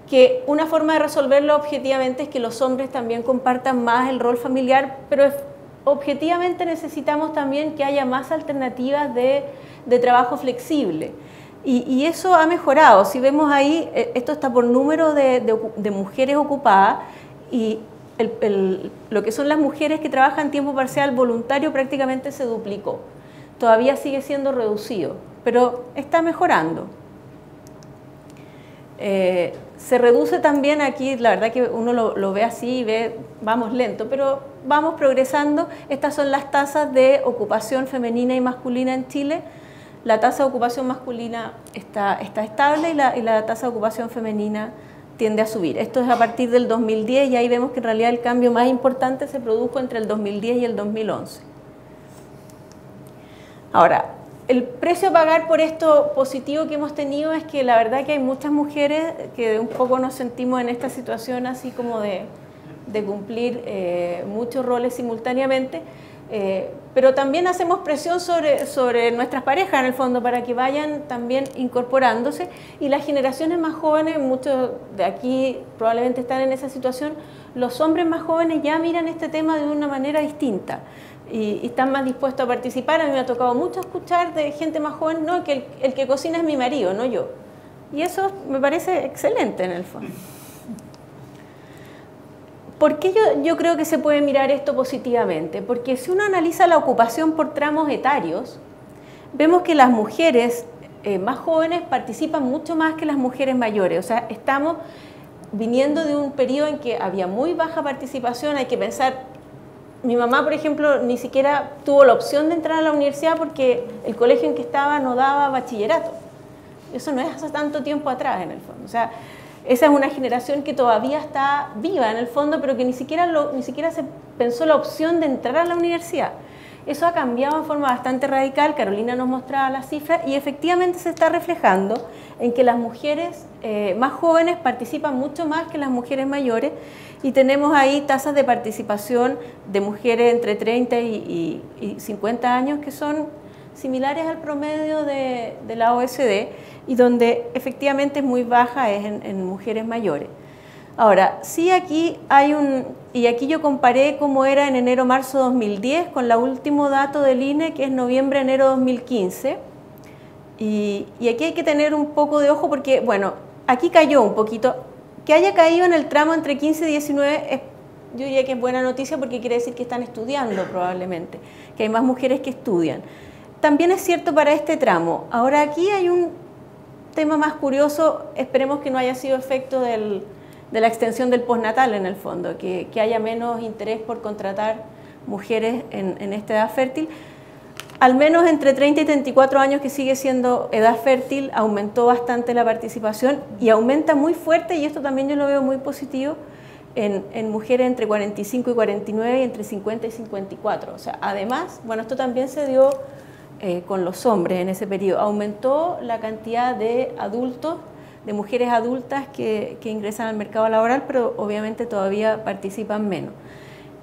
que una forma de resolverlo objetivamente es que los hombres también compartan más el rol familiar, pero objetivamente necesitamos también que haya más alternativas de trabajo flexible. Y eso ha mejorado. Si vemos ahí, esto está por número de mujeres ocupadas, y lo que son las mujeres que trabajan tiempo parcial voluntario prácticamente se duplicó. Todavía sigue siendo reducido, pero está mejorando. Se reduce también aquí, la verdad que uno lo ve así y ve, vamos lento, pero vamos progresando. Estas son las tasas de ocupación femenina y masculina en Chile. La tasa de ocupación masculina está estable y la tasa de ocupación femenina tiende a subir. Esto es a partir del 2010 y ahí vemos que en realidad el cambio más importante se produjo entre el 2010 y el 2011. Ahora, el precio a pagar por esto positivo que hemos tenido es que la verdad que hay muchas mujeres que un poco nos sentimos en esta situación así como de cumplir muchos roles simultáneamente, pero también hacemos presión sobre nuestras parejas en el fondo para que vayan también incorporándose, y las generaciones más jóvenes, muchos de aquí probablemente están en esa situación, los hombres más jóvenes ya miran este tema de una manera distinta y están más dispuestos a participar. A mí me ha tocado mucho escuchar de gente más joven, no, que el que cocina es mi marido, no yo, y eso me parece excelente en el fondo. ¿Por qué yo creo que se puede mirar esto positivamente? Porque si uno analiza la ocupación por tramos etarios, vemos que las mujeres más jóvenes participan mucho más que las mujeres mayores. O sea, estamos viniendo de un periodo en que había muy baja participación. Hay que pensar, mi mamá, por ejemplo, ni siquiera tuvo la opción de entrar a la universidad porque el colegio en que estaba no daba bachillerato. Eso no es hace tanto tiempo atrás, en el fondo. O sea, esa es una generación que todavía está viva en el fondo, pero que ni siquiera se pensó la opción de entrar a la universidad. Eso ha cambiado en forma bastante radical. Carolina nos mostraba las cifras y efectivamente se está reflejando en que las mujeres más jóvenes participan mucho más que las mujeres mayores, y tenemos ahí tasas de participación de mujeres entre 30 y 50 años que son similares al promedio de la OECD, y donde efectivamente es muy baja es en mujeres mayores. Ahora, sí aquí hay y aquí yo comparé cómo era en enero-marzo 2010 con el último dato del INE, que es noviembre-enero 2015, y aquí hay que tener un poco de ojo porque, bueno, aquí cayó un poquito. Que haya caído en el tramo entre 15 y 19 yo diría que es buena noticia, porque quiere decir que están estudiando probablemente, que hay más mujeres que estudian. También es cierto para este tramo. Ahora aquí hay un tema más curioso, esperemos que no haya sido efecto de la extensión del postnatal en el fondo, que haya menos interés por contratar mujeres en esta edad fértil. Al menos entre 30 y 34 años, que sigue siendo edad fértil, aumentó bastante la participación y aumenta muy fuerte, y esto también yo lo veo muy positivo, en mujeres entre 45 y 49 y entre 50 y 54. O sea, además, bueno, esto también se dio con los hombres en ese periodo. Aumentó la cantidad de adultos, de mujeres adultas que ingresan al mercado laboral, pero obviamente todavía participan menos.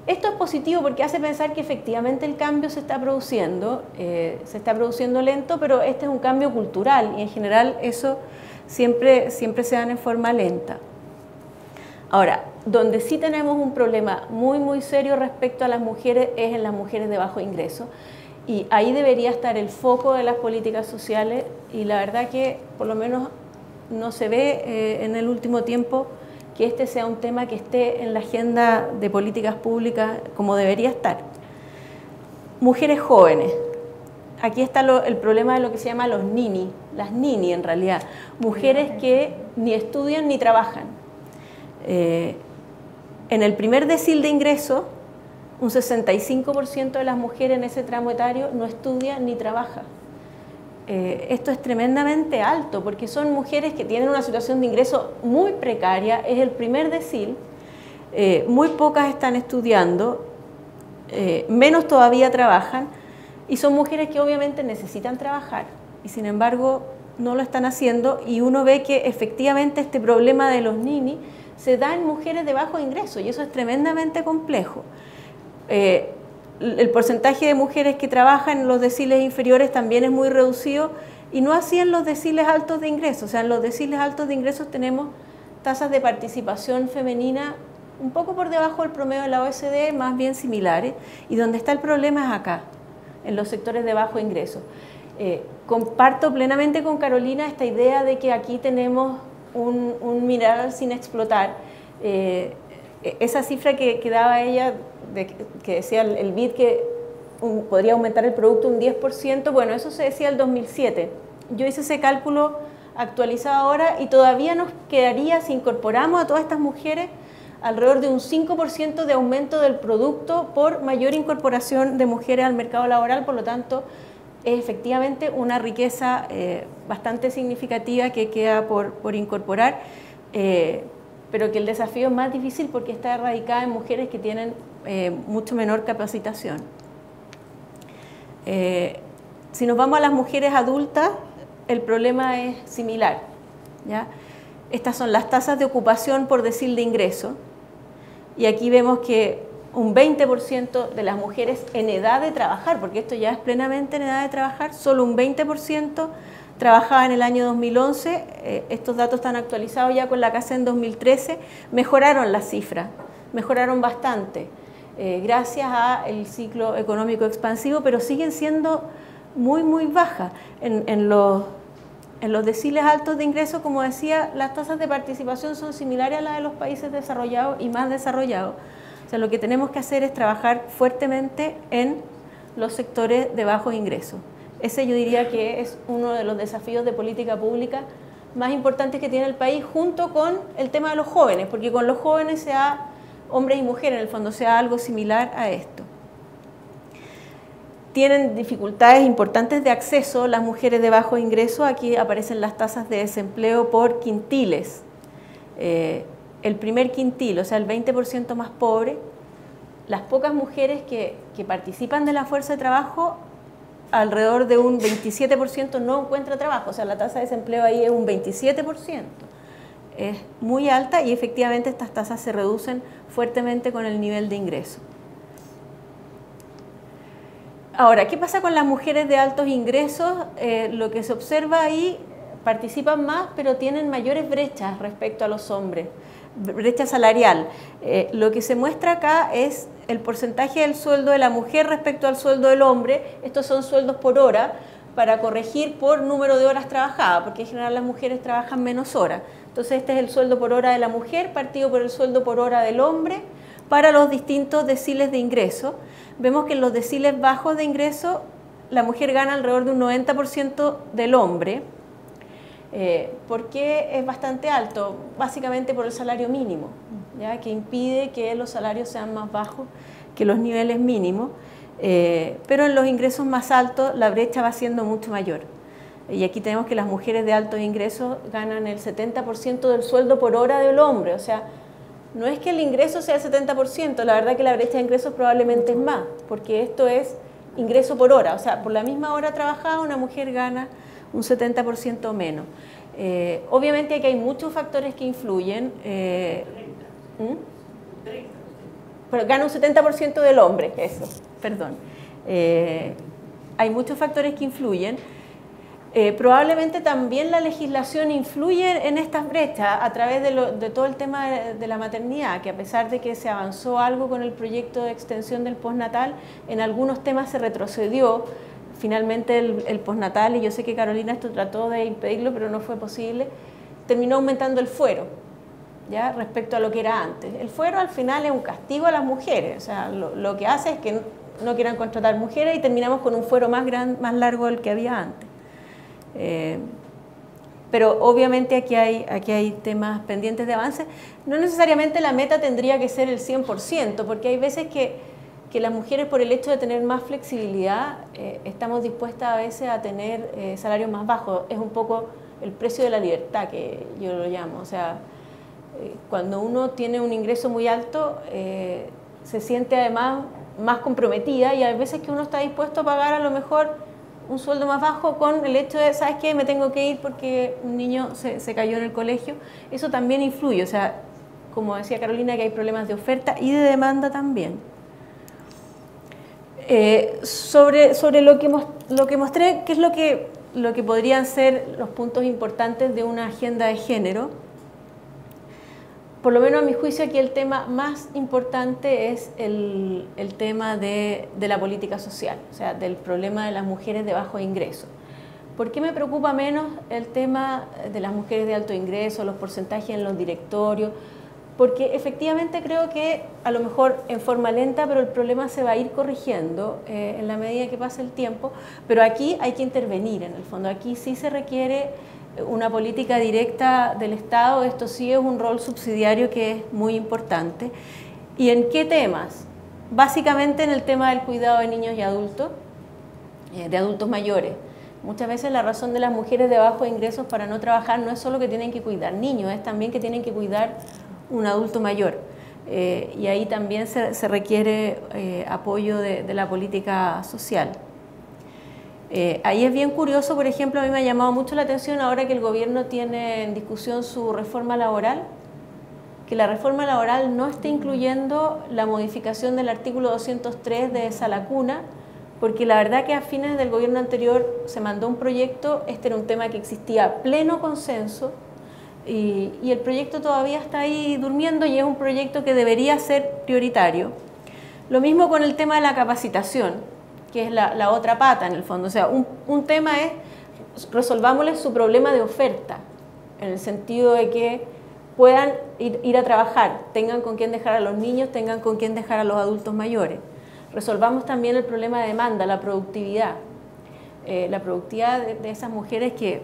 Esto es positivo porque hace pensar que efectivamente el cambio se está produciendo lento, pero este es un cambio cultural y en general eso siempre se dan en forma lenta. Ahora, donde sí tenemos un problema muy, muy serio respecto a las mujeres es en las mujeres de bajo ingreso, y ahí debería estar el foco de las políticas sociales, y la verdad que por lo menos no se ve en el último tiempo que este sea un tema que esté en la agenda de políticas públicas como debería estar. Mujeres jóvenes. Aquí está el problema de lo que se llama los nini, las nini en realidad, mujeres que ni estudian ni trabajan. En el primer decil de ingreso, un 65% de las mujeres en ese tramo etario no estudia ni trabaja. Esto es tremendamente alto porque son mujeres que tienen una situación de ingreso muy precaria, es el primer decil, muy pocas están estudiando, menos todavía trabajan, y son mujeres que obviamente necesitan trabajar y sin embargo no lo están haciendo, y uno ve que efectivamente este problema de los nini se da en mujeres de bajo ingreso y eso es tremendamente complejo. El porcentaje de mujeres que trabajan en los deciles inferiores también es muy reducido, y no así en los deciles altos de ingresos. O sea, en los deciles altos de ingresos tenemos tasas de participación femenina un poco por debajo del promedio de la OECD, más bien similares, y donde está el problema es acá, en los sectores de bajo ingreso. Comparto plenamente con Carolina esta idea de que aquí tenemos un mineral sin explotar. Esa cifra que daba ella, que decía el BID que podría aumentar el producto un 10%, bueno, eso se decía el 2007. Yo hice ese cálculo actualizado ahora y todavía nos quedaría, si incorporamos a todas estas mujeres, alrededor de un 5% de aumento del producto por mayor incorporación de mujeres al mercado laboral. Por lo tanto, es efectivamente una riqueza bastante significativa que queda por incorporar. pero que el desafío es más difícil porque está radicada en mujeres que tienen mucho menor capacitación. Si nos vamos a las mujeres adultas, el problema es similar, ¿ya? Estas son las tasas de ocupación por decil de ingreso, y aquí vemos que un 20% de las mujeres en edad de trabajar, porque esto ya es plenamente en edad de trabajar, solo un 20% trabajaba en el año 2011, estos datos están actualizados ya con la CACEN en 2013, mejoraron las cifras, mejoraron bastante, gracias al ciclo económico expansivo, pero siguen siendo muy bajas. En los deciles altos de ingresos, como decía, las tasas de participación son similares a las de los países desarrollados y más desarrollados. O sea, lo que tenemos que hacer es trabajar fuertemente en los sectores de bajos ingresos. Ese yo diría que es uno de los desafíos de política pública más importantes que tiene el país, junto con el tema de los jóvenes, porque con los jóvenes sea hombres y mujeres, en el fondo sea algo similar a esto. Tienen dificultades importantes de acceso las mujeres de bajo ingreso. Aquí aparecen las tasas de desempleo por quintiles. El primer quintil, o sea, el 20% más pobre, las pocas mujeres que participan de la fuerza de trabajo, alrededor de un 27% no encuentra trabajo, o sea, la tasa de desempleo ahí es un 27%. Es muy alta y efectivamente estas tasas se reducen fuertemente con el nivel de ingreso. Ahora, ¿qué pasa con las mujeres de altos ingresos? Lo que se observa ahí, participan más, pero tienen mayores brechas respecto a los hombres, brecha salarial. Lo que se muestra acá es el porcentaje del sueldo de la mujer respecto al sueldo del hombre. Estos son sueldos por hora para corregir por número de horas trabajadas, porque en general las mujeres trabajan menos horas. Entonces este es el sueldo por hora de la mujer partido por el sueldo por hora del hombre para los distintos deciles de ingreso. Vemos que en los deciles bajos de ingreso la mujer gana alrededor de un 90% del hombre. ¿Por qué es bastante alto? Básicamente por el salario mínimo, ¿ya? Que impide que los salarios sean más bajos que los niveles mínimos, pero en los ingresos más altos la brecha va siendo mucho mayor. Y aquí tenemos que las mujeres de altos ingresos ganan el 70% del sueldo por hora del hombre, o sea, no es que el ingreso sea el 70%, la verdad que la brecha de ingresos probablemente es más, porque esto es ingreso por hora, o sea, por la misma hora trabajada una mujer gana un 70% menos. Obviamente aquí hay muchos factores que influyen, pero gana un 70% del hombre, eso, perdón. Hay muchos factores que influyen. Probablemente también la legislación influye en estas brechas a través de todo el tema de la maternidad, que a pesar de que se avanzó algo con el proyecto de extensión del postnatal, en algunos temas se retrocedió. Finalmente el postnatal, y yo sé que Carolina esto trató de impedirlo, pero no fue posible, terminó aumentando el fuero, ¿ya? Respecto a lo que era antes. El fuero al final es un castigo a las mujeres, o sea, lo que hace es que no quieran contratar mujeres y terminamos con un fuero más largo del que había antes. Pero obviamente aquí hay temas pendientes de avance. No necesariamente la meta tendría que ser el 100%, porque hay veces que las mujeres, por el hecho de tener más flexibilidad, estamos dispuestas a veces a tener salarios más bajos. Es un poco el precio de la libertad, que yo lo llamo. O sea, cuando uno tiene un ingreso muy alto, se siente además más comprometida, y hay veces que uno está dispuesto a pagar a lo mejor un sueldo más bajo con el hecho de, ¿sabes qué? Me tengo que ir porque un niño se cayó en el colegio. Eso también influye, o sea, como decía Carolina, que hay problemas de oferta y de demanda también. Sobre lo que mostré, ¿qué es lo que podrían ser los puntos importantes de una agenda de género? Por lo menos a mi juicio aquí el tema más importante es el tema de la política social, o sea, del problema de las mujeres de bajo ingreso. ¿Por qué me preocupa menos el tema de las mujeres de alto ingreso, los porcentajes en los directorios? Porque efectivamente creo que a lo mejor en forma lenta, pero el problema se va a ir corrigiendo en la medida que pase el tiempo, pero aquí hay que intervenir en el fondo, aquí sí se requiere una política directa del Estado. Esto sí es un rol subsidiario que es muy importante. ¿Y en qué temas? Básicamente en el tema del cuidado de niños y adultos, de adultos mayores. Muchas veces la razón de las mujeres de bajos ingresos para no trabajar no es solo que tienen que cuidar niños, es también que tienen que cuidar un adulto mayor. Y ahí también se requiere apoyo de la política social. Ahí es bien curioso, por ejemplo, a mí me ha llamado mucho la atención ahora que el gobierno tiene en discusión su reforma laboral, que la reforma laboral no esté incluyendo la modificación del artículo 203 de Sala Cuna, porque la verdad que a fines del gobierno anterior se mandó un proyecto, este era un tema que existía pleno consenso, y el proyecto todavía está ahí durmiendo y es un proyecto que debería ser prioritario. Lo mismo con el tema de la capacitación, que es la otra pata en el fondo. O sea, un tema es resolvámosles su problema de oferta, en el sentido de que puedan ir a trabajar, tengan con quién dejar a los niños, tengan con quién dejar a los adultos mayores. Resolvamos también el problema de demanda, la productividad. La productividad de esas mujeres que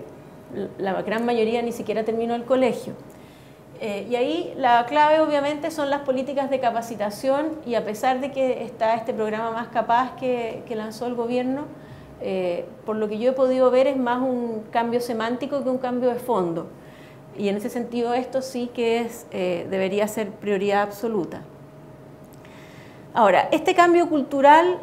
la gran mayoría ni siquiera terminó el colegio. Y ahí la clave obviamente son las políticas de capacitación, y a pesar de que está este programa Más Capaz que lanzó el gobierno, por lo que yo he podido ver es más un cambio semántico que un cambio de fondo. Y en ese sentido esto sí que debería ser prioridad absoluta. Ahora, este cambio cultural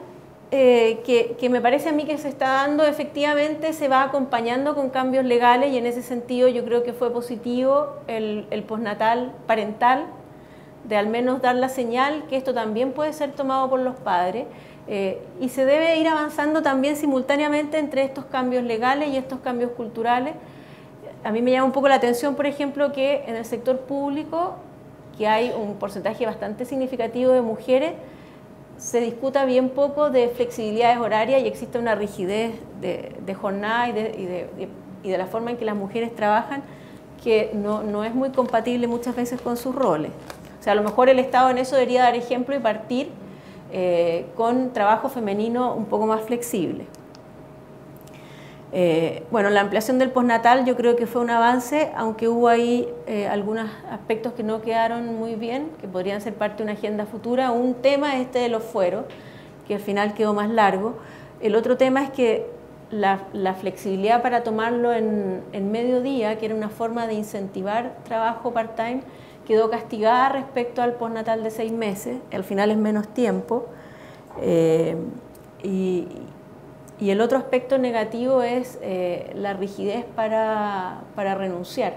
que me parece a mí que se está dando, efectivamente se va acompañando con cambios legales, y en ese sentido yo creo que fue positivo el postnatal parental, de al menos dar la señal que esto también puede ser tomado por los padres, y se debe ir avanzando también simultáneamente entre estos cambios legales y estos cambios culturales. A mí me llama un poco la atención, por ejemplo, que en el sector público, que hay un porcentaje bastante significativo de mujeres, se discuta bien poco de flexibilidades horarias y existe una rigidez de jornada y de la forma en que las mujeres trabajan que no es muy compatible muchas veces con sus roles. O sea, a lo mejor el Estado en eso debería dar ejemplo y partir con trabajo femenino un poco más flexible. Bueno, la ampliación del postnatal yo creo que fue un avance, aunque hubo ahí algunos aspectos que no quedaron muy bien, que podrían ser parte de una agenda futura. Un tema es este de los fueros, que al final quedó más largo. El otro tema es que la flexibilidad para tomarlo en mediodía, que era una forma de incentivar trabajo part-time, quedó castigada respecto al postnatal de 6 meses, al final es menos tiempo. Y el otro aspecto negativo es la rigidez para renunciar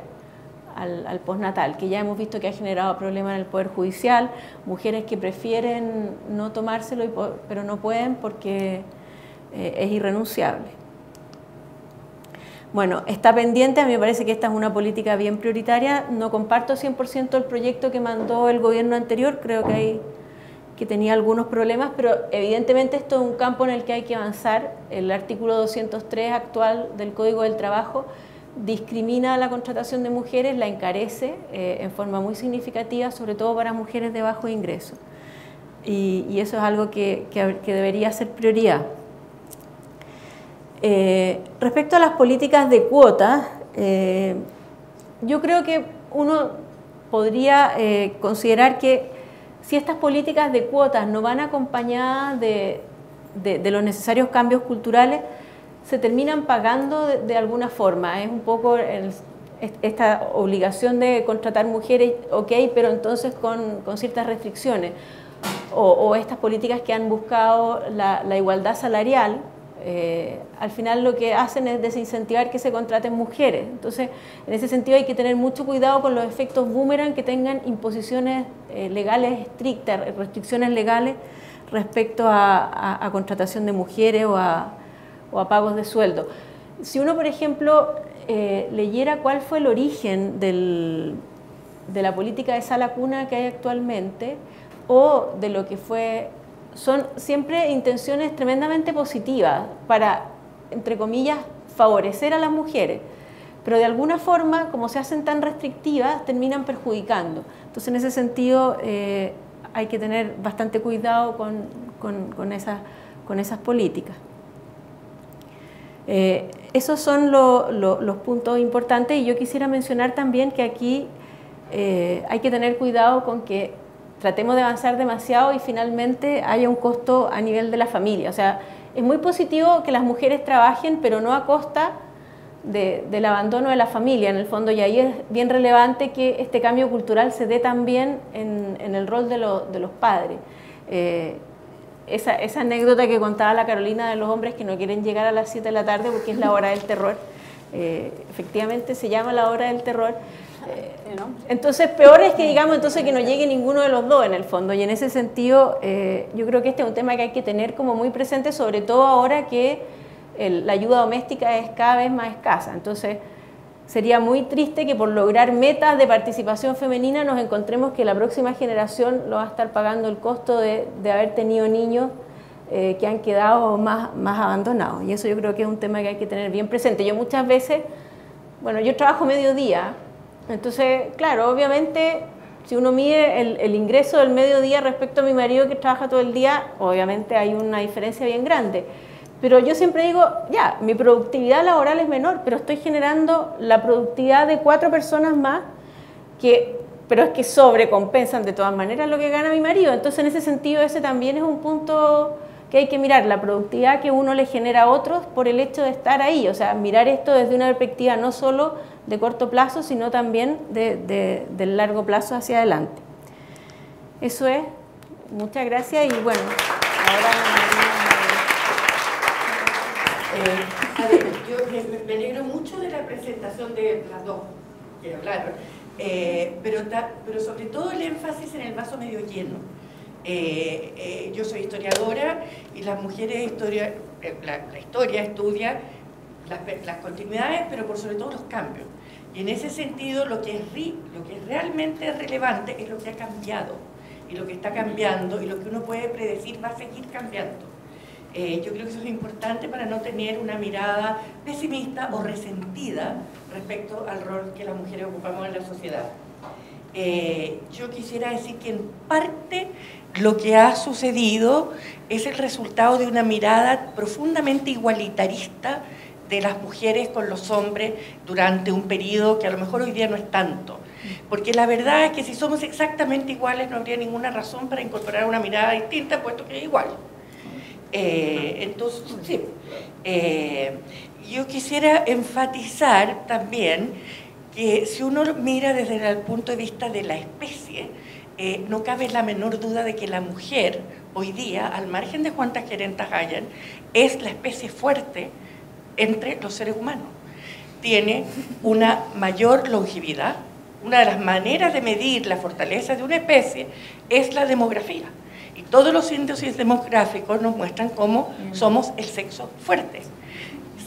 al postnatal, que ya hemos visto que ha generado problemas en el Poder Judicial, mujeres que prefieren no tomárselo pero no pueden porque es irrenunciable. Bueno, está pendiente, a mí me parece que esta es una política bien prioritaria. No comparto 100% el proyecto que mandó el gobierno anterior, creo que tenía algunos problemas, pero evidentemente esto es un campo en el que hay que avanzar. El artículo 203 actual del Código del Trabajo discrimina la contratación de mujeres, la encarece en forma muy significativa, sobre todo para mujeres de bajo ingreso. Y eso es algo que debería ser prioridad. Respecto a las políticas de cuotas, yo creo que uno podría considerar que si estas políticas de cuotas no van acompañadas de los necesarios cambios culturales, se terminan pagando de alguna forma. Es un poco esta obligación de contratar mujeres, ok, pero entonces con ciertas restricciones. O estas políticas que han buscado la igualdad salarial, al final lo que hacen es desincentivar que se contraten mujeres. Entonces, en ese sentido hay que tener mucho cuidado con los efectos boomerang que tengan imposiciones legales estrictas, restricciones legales respecto a contratación de mujeres o a pagos de sueldo. Si uno, por ejemplo, leyera cuál fue el origen de la política de Sala Cuna que hay actualmente, o de lo que fue... Son siempre intenciones tremendamente positivas para, entre comillas, favorecer a las mujeres, pero de alguna forma, como se hacen tan restrictivas, terminan perjudicando. Entonces, en ese sentido, hay que tener bastante cuidado con esas políticas. Esos son los puntos importantes, y yo quisiera mencionar también que aquí hay que tener cuidado con que tratemos de avanzar demasiado y finalmente haya un costo a nivel de la familia. O sea, es muy positivo que las mujeres trabajen, pero no a costa del abandono de la familia, en el fondo, y ahí es bien relevante que este cambio cultural se dé también en el rol de los padres. Esa anécdota que contaba la Carolina de los hombres que no quieren llegar a las 7 de la tarde porque es la hora del terror, efectivamente se llama la hora del terror. Entonces, peor es que digamos entonces que no llegue ninguno de los dos en el fondo, y en ese sentido yo creo que este es un tema que hay que tener como muy presente, sobre todo ahora que la ayuda doméstica es cada vez más escasa. Entonces sería muy triste que por lograr metas de participación femenina nos encontremos que la próxima generación lo va a estar pagando el costo de haber tenido niños que han quedado más abandonados, y eso yo creo que es un tema que hay que tener bien presente. Yo muchas veces, bueno, yo trabajo mediodía, entonces, claro, obviamente, si uno mide el ingreso del mediodía respecto a mi marido que trabaja todo el día, obviamente hay una diferencia bien grande. Pero yo siempre digo, ya, mi productividad laboral es menor, pero estoy generando la productividad de 4 personas más, pero es que sobrecompensan de todas maneras lo que gana mi marido. Entonces, en ese sentido, ese también es un punto que hay que mirar, la productividad que uno le genera a otros por el hecho de estar ahí. O sea, mirar esto desde una perspectiva no solo de corto plazo, sino también del largo plazo hacia adelante. Eso es. Muchas gracias y bueno, ahora... A ver, yo me alegro mucho de la presentación de las dos que hablaron, pero sobre todo el énfasis en el vaso medio lleno. Yo soy historiadora y las mujeres la historia estudia las continuidades, pero por sobre todo los cambios. Y en ese sentido lo que es realmente relevante es lo que ha cambiado, y lo que está cambiando, y lo que uno puede predecir va a seguir cambiando. Yo creo que eso es importante para no tener una mirada pesimista o resentida respecto al rol que las mujeres ocupamos en la sociedad. Yo quisiera decir que en parte lo que ha sucedido es el resultado de una mirada profundamente igualitarista de las mujeres con los hombres durante un periodo que a lo mejor hoy día no es tanto. Porque la verdad es que si somos exactamente iguales no habría ninguna razón para incorporar una mirada distinta, puesto que es igual. Entonces, sí. Yo quisiera enfatizar también que si uno mira desde el punto de vista de la especie, no cabe la menor duda de que la mujer hoy día, al margen de cuántas gerentas hayan, es la especie fuerte entre los seres humanos. Tiene una mayor longevidad. Una de las maneras de medir la fortaleza de una especie es la demografía. Y todos los índices demográficos nos muestran cómo somos el sexo fuerte.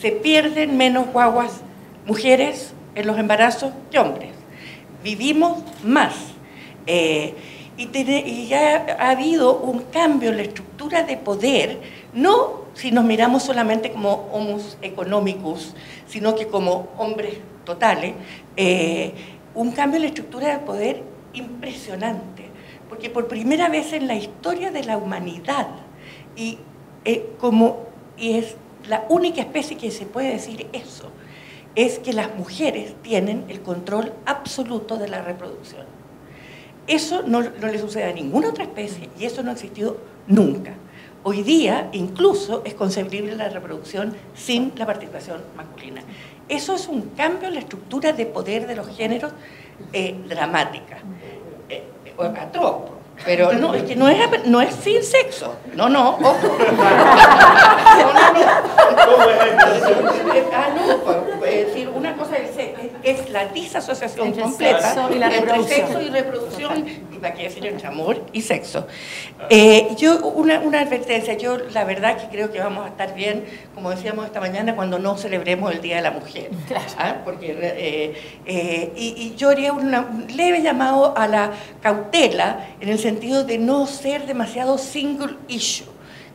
Se pierden menos guaguas mujeres en los embarazos que hombres. Vivimos más. Y ya ha habido un cambio en la estructura de poder, no si nos miramos solamente como homos economicus, sino que como hombres totales, un cambio en la estructura de poder impresionante. Porque por primera vez en la historia de la humanidad, y es la única especie que se puede decir eso, es que las mujeres tienen el control absoluto de la reproducción. Eso no le sucede a ninguna otra especie y eso no ha existido nunca. Hoy día incluso es concebible la reproducción sin la participación masculina. Eso es un cambio en la estructura de poder de los géneros dramática. Atroz, pero no, es que no es sin sexo. No, ojo. Es decir, una cosa es la disasociación entre completa sexo y la entre sexo y reproducción, y para qué decir entre amor y sexo. Una advertencia, yo la verdad que creo que vamos a estar bien, como decíamos esta mañana, cuando no celebremos el Día de la Mujer. Claro. Porque, y yo haría un leve llamado a la cautela en el sentido de no ser demasiado single issue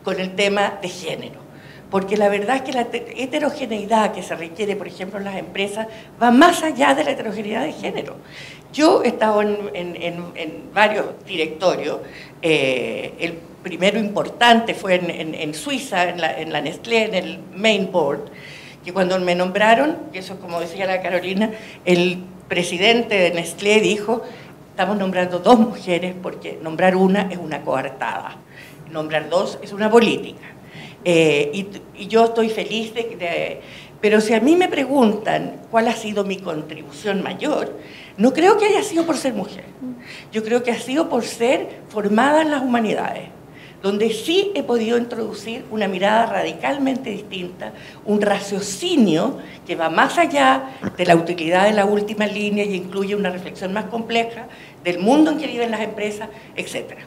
con el tema de género. Porque la verdad es que la heterogeneidad que se requiere, por ejemplo, en las empresas, va más allá de la heterogeneidad de género. Yo he estado en varios directorios. El primero importante fue en Suiza, en la Nestlé, en el Main Board, que cuando me nombraron, y eso como decía la Carolina, el presidente de Nestlé dijo: estamos nombrando 2 mujeres porque nombrar una es una coartada, nombrar 2 es una política. Y yo estoy feliz Pero si a mí me preguntan cuál ha sido mi contribución mayor, no creo que haya sido por ser mujer. Yo creo que ha sido por ser formada en las humanidades, donde sí he podido introducir una mirada radicalmente distinta, un raciocinio que va más allá de la utilidad de la última línea y incluye una reflexión más compleja del mundo en que viven las empresas, etc.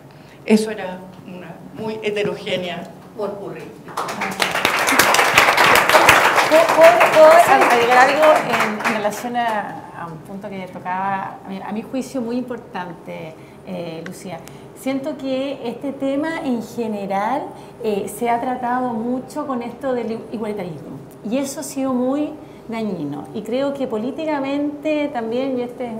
Eso era una muy heterogénea popurrí. ¿Puedo agregar algo en relación a un punto que tocaba, a mi juicio, muy importante, Lucía? Siento que este tema en general se ha tratado mucho con esto del igualitarismo y eso ha sido muy dañino y creo que políticamente también, y este es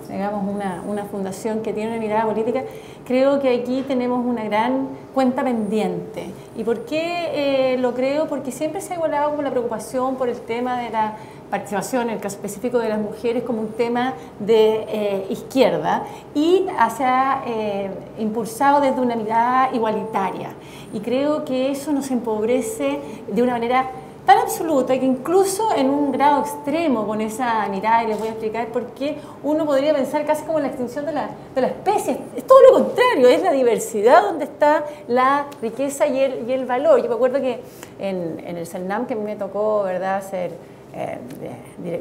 digamos una fundación que tiene una mirada política, creo que aquí tenemos una gran cuenta pendiente. ¿Y por qué lo creo? Porque siempre se ha igualado con la preocupación por el tema de la participación, en el caso específico de las mujeres, como un tema de izquierda y se ha impulsado desde una mirada igualitaria. Y creo que eso nos empobrece de una manera tan absoluta que incluso en un grado extremo con esa mirada, y les voy a explicar por qué, uno podría pensar casi como la extinción de la especie. Es todo lo contrario, es la diversidad donde está la riqueza y el valor. Yo me acuerdo que en el CERNAM, que a mí me tocó, ¿verdad?, ser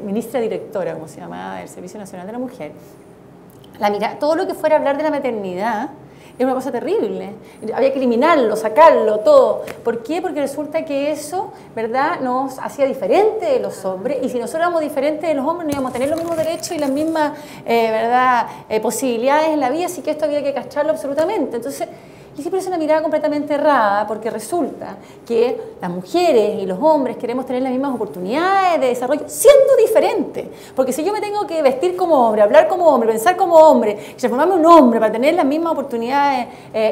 ministra directora, como se llamaba, del Servicio Nacional de la Mujer, todo lo que fuera a hablar de la maternidad era una cosa terrible, había que eliminarlo, sacarlo, todo. ¿Por qué? Porque resulta que eso, ¿verdad?, nos hacía diferentes de los hombres, y si nosotros éramos diferentes de los hombres no íbamos a tener los mismos derechos y las mismas ¿verdad?, posibilidades en la vida, así que esto había que castrarlo absolutamente. Entonces, y siempre es una mirada completamente errada, porque resulta que las mujeres y los hombres queremos tener las mismas oportunidades de desarrollo siendo diferentes. Porque si yo me tengo que vestir como hombre, hablar como hombre, pensar como hombre, y transformarme en un hombre para tener las mismas oportunidades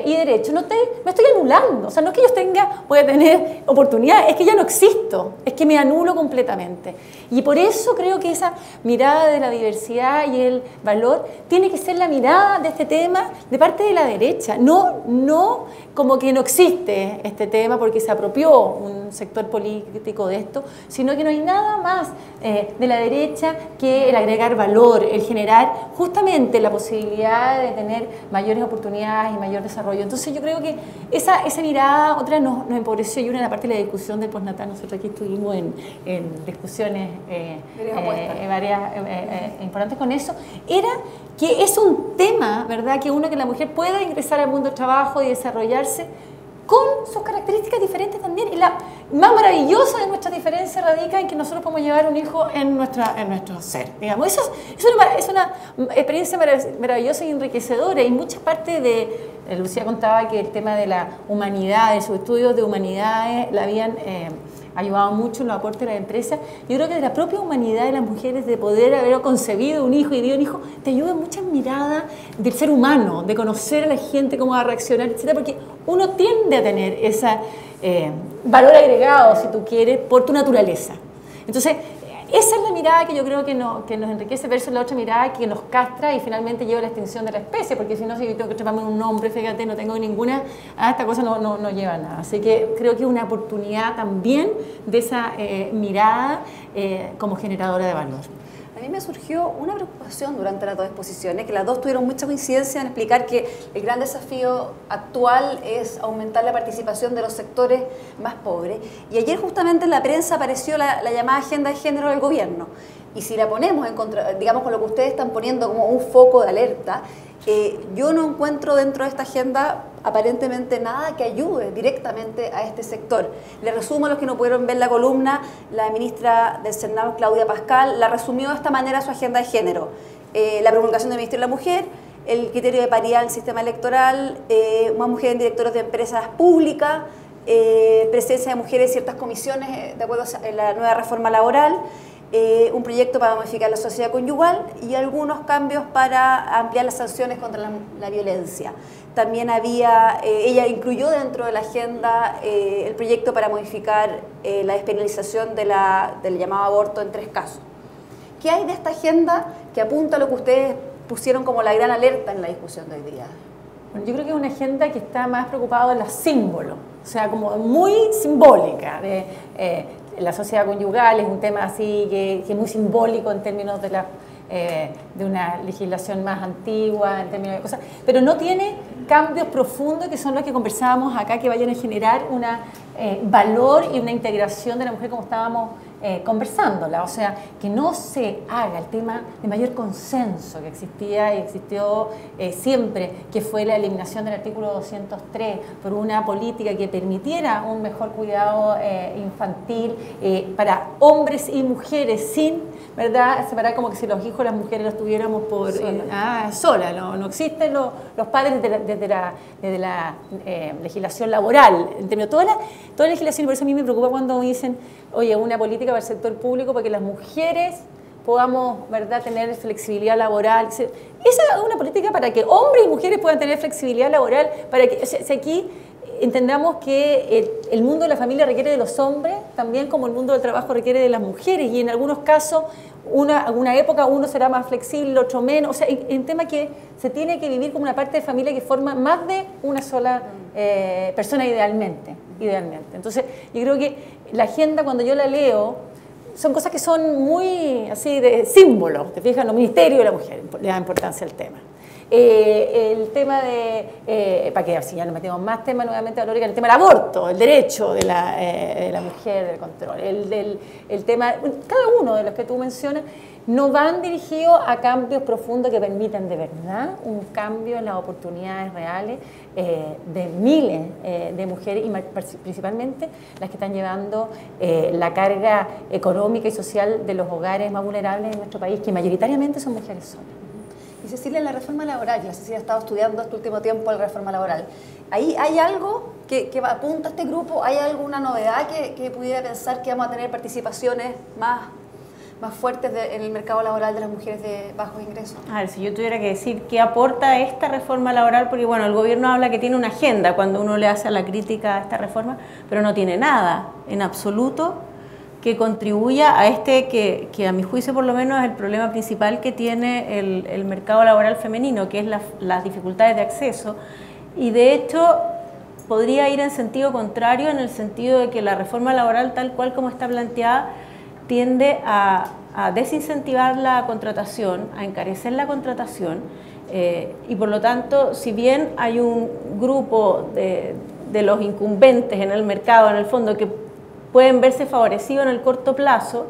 y derechos, me estoy anulando. O sea, no es que yo voy a tener oportunidades, es que ya no existo, es que me anulo completamente. Y por eso creo que esa mirada de la diversidad y el valor tiene que ser la mirada de este tema de parte de la derecha, no como que no existe este tema porque se apropió un sector político de esto, sino que no hay nada más de la derecha que el agregar valor, el generar justamente la posibilidad de tener mayores oportunidades y mayor desarrollo. Entonces yo creo que esa mirada otra nos empobreció, y una de la parte de la discusión del postnatal, nosotros aquí estuvimos en discusiones varias importantes con eso, era que es un tema, ¿verdad?, que la mujer pueda ingresar al mundo del trabajo y desarrollarse con sus características diferentes también. Y la más maravillosa de nuestra diferencia radica en que nosotros podemos llevar un hijo en nuestro ser, digamos. Eso es una experiencia maravillosa y enriquecedora, y mucha parte de... Lucía contaba que el tema de la humanidad, de sus estudios de humanidades, la habían ayudado mucho en los aportes de la empresa. Yo creo que de la propia humanidad de las mujeres, de poder haber concebido un hijo y dio un hijo, te ayuda mucho en mirada del ser humano, de conocer a la gente, cómo va a reaccionar, etcétera, porque uno tiende a tener ese valor agregado, si tú quieres, por tu naturaleza. Entonces, esa es la mirada que yo creo que nos enriquece versus la otra mirada que nos castra y finalmente lleva a la extinción de la especie, porque si no, si yo tengo que treparme un hombre, fíjate, no tengo ninguna, esta cosa no lleva a nada. Así que creo que es una oportunidad también de esa mirada como generadora de valor. A mí me surgió una preocupación durante las dos exposiciones, que las dos tuvieron mucha coincidencia en explicar que el gran desafío actual es aumentar la participación de los sectores más pobres. Y ayer justamente en la prensa apareció la llamada agenda de género del gobierno. Y si la ponemos en contra, digamos, con lo que ustedes están poniendo como un foco de alerta, yo no encuentro dentro de esta agenda aparentemente nada que ayude directamente a este sector. Le resumo a los que no pudieron ver la columna, la ministra del CERNAM, Claudia Pascal, la resumió de esta manera su agenda de género. La promulgación del Ministerio de la Mujer, el criterio de paridad en el sistema electoral, más mujeres en directores de empresas públicas, presencia de mujeres en ciertas comisiones de acuerdo a la nueva reforma laboral, un proyecto para modificar la sociedad conyugal y algunos cambios para ampliar las sanciones contra la violencia. También ella incluyó dentro de la agenda el proyecto para modificar la despenalización del llamado aborto en 3 casos. ¿Qué hay de esta agenda que apunta a lo que ustedes pusieron como la gran alerta en la discusión de hoy día? Bueno, yo creo que es una agenda que está más preocupada en los símbolos, o sea, como muy simbólica, la sociedad conyugal es un tema así que es muy simbólico en términos de una legislación más antigua, en términos de cosas, pero no tiene cambios profundos que son los que conversábamos acá, que vayan a generar un valor y una integración de la mujer como estábamos conversándola. O sea, que no se haga el tema de mayor consenso que existía y existió siempre, que fue la eliminación del artículo 203 por una política que permitiera un mejor cuidado infantil para hombres y mujeres sin, ¿verdad?, separar, como que si los hijos de las mujeres los tuviéramos por sola. No existen los padres desde la legislación laboral, en términos de toda la legislación. Y por eso a mí me preocupa cuando me dicen, oye, una política para el sector público para que las mujeres podamos, ¿verdad?, tener flexibilidad laboral. Esa es una política para que hombres y mujeres puedan tener flexibilidad laboral, para que aquí entendamos que el mundo de la familia requiere de los hombres, también como el mundo del trabajo requiere de las mujeres, y en algunos casos, alguna época uno será más flexible, otro menos. O sea, en tema que se tiene que vivir como una parte de familia que forma más de una sola persona idealmente. Entonces, yo creo que la agenda, cuando yo la leo, son cosas que son muy así de símbolos. Te fijas, los ministerios de la mujer le da importancia al tema. El tema de, para que si ya nos metemos más temas nuevamente, Valórica, el tema del aborto, el derecho de la mujer, del control, el tema, cada uno de los que tú mencionas, no van dirigidos a cambios profundos que permitan de verdad un cambio en las oportunidades reales de miles de mujeres y principalmente las que están llevando la carga económica y social de los hogares más vulnerables en nuestro país, que mayoritariamente son mujeres solas. Y Cecilia, en la reforma laboral, que la Cecilia ha estado estudiando este último tiempo la reforma laboral, ¿ahí hay algo que apunta a este grupo? ¿Hay alguna novedad que pudiera pensar que vamos a tener participaciones más fuertes en el mercado laboral de las mujeres de bajos ingresos? A ver, si yo tuviera que decir qué aporta esta reforma laboral, porque bueno, el gobierno habla que tiene una agenda cuando uno le hace la crítica a esta reforma, pero no tiene nada en absoluto que contribuya a que a mi juicio por lo menos es el problema principal que tiene el mercado laboral femenino, que es las dificultades de acceso, y de hecho podría ir en sentido contrario, en el sentido de que la reforma laboral tal cual como está planteada tiende a desincentivar la contratación, a encarecer la contratación, y por lo tanto, si bien hay un grupo de los incumbentes en el mercado, en el fondo, que pueden verse favorecidos en el corto plazo,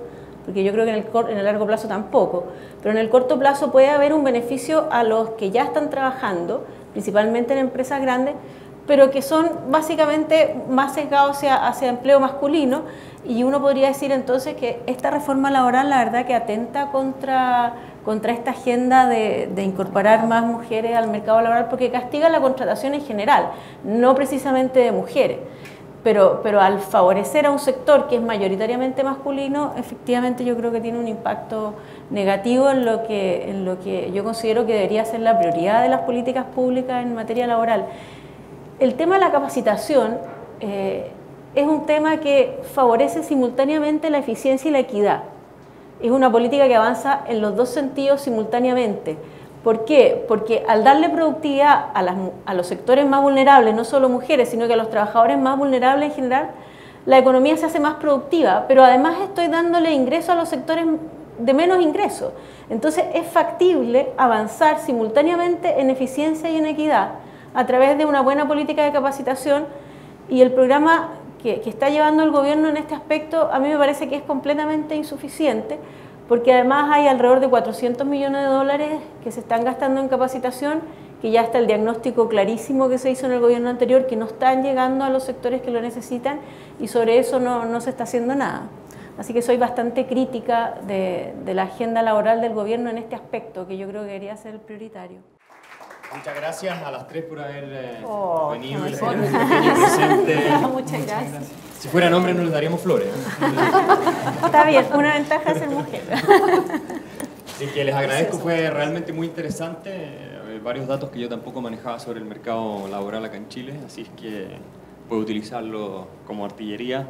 porque yo creo que en el largo plazo tampoco, pero en el corto plazo puede haber un beneficio a los que ya están trabajando, principalmente en empresas grandes, pero que son básicamente más sesgados hacia empleo masculino, y uno podría decir entonces que esta reforma laboral la verdad que atenta contra esta agenda de incorporar más mujeres al mercado laboral, porque castiga la contratación en general, no precisamente de mujeres. Pero al favorecer a un sector que es mayoritariamente masculino, efectivamente yo creo que tiene un impacto negativo en lo que yo considero que debería ser la prioridad de las políticas públicas en materia laboral. El tema de la capacitación es un tema que favorece simultáneamente la eficiencia y la equidad. Es una política que avanza en los dos sentidos simultáneamente. ¿Por qué? Porque al darle productividad a los sectores más vulnerables, no solo mujeres, sino que a los trabajadores más vulnerables en general, la economía se hace más productiva, pero además estoy dándole ingreso a los sectores de menos ingresos. Entonces es factible avanzar simultáneamente en eficiencia y en equidad a través de una buena política de capacitación, y el programa que está llevando el gobierno en este aspecto a mí me parece que es completamente insuficiente, porque además hay alrededor de 400 millones de dólares que se están gastando en capacitación, que ya está el diagnóstico clarísimo que se hizo en el gobierno anterior, que no están llegando a los sectores que lo necesitan, y sobre eso no se está haciendo nada. Así que soy bastante crítica de la agenda laboral del gobierno en este aspecto, que yo creo que debería ser el prioritario. Muchas gracias a las tres por haber venido y qué hacer un pequeño presente. Muchas gracias. Si fueran hombres no les daríamos flores. Está bien, una ventaja es ser mujer. Así que les agradezco, fue realmente muy interesante. Varios datos que yo tampoco manejaba sobre el mercado laboral acá en Chile, así es que puedo utilizarlo como artillería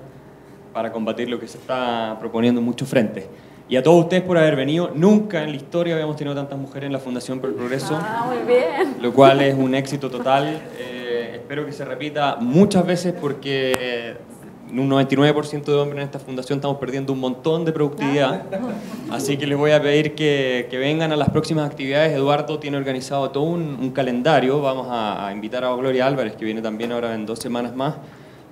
para combatir lo que se está proponiendo en muchos frentes. Y a todos ustedes por haber venido. Nunca en la historia habíamos tenido tantas mujeres en la Fundación por el Progreso. Muy bien. Lo cual es un éxito total. Espero que se repita muchas veces porque un 99% de hombres en esta fundación estamos perdiendo un montón de productividad. Así que les voy a pedir que vengan a las próximas actividades. Eduardo tiene organizado todo un calendario. Vamos a invitar a Gloria Álvarez, que viene también ahora en 2 semanas más,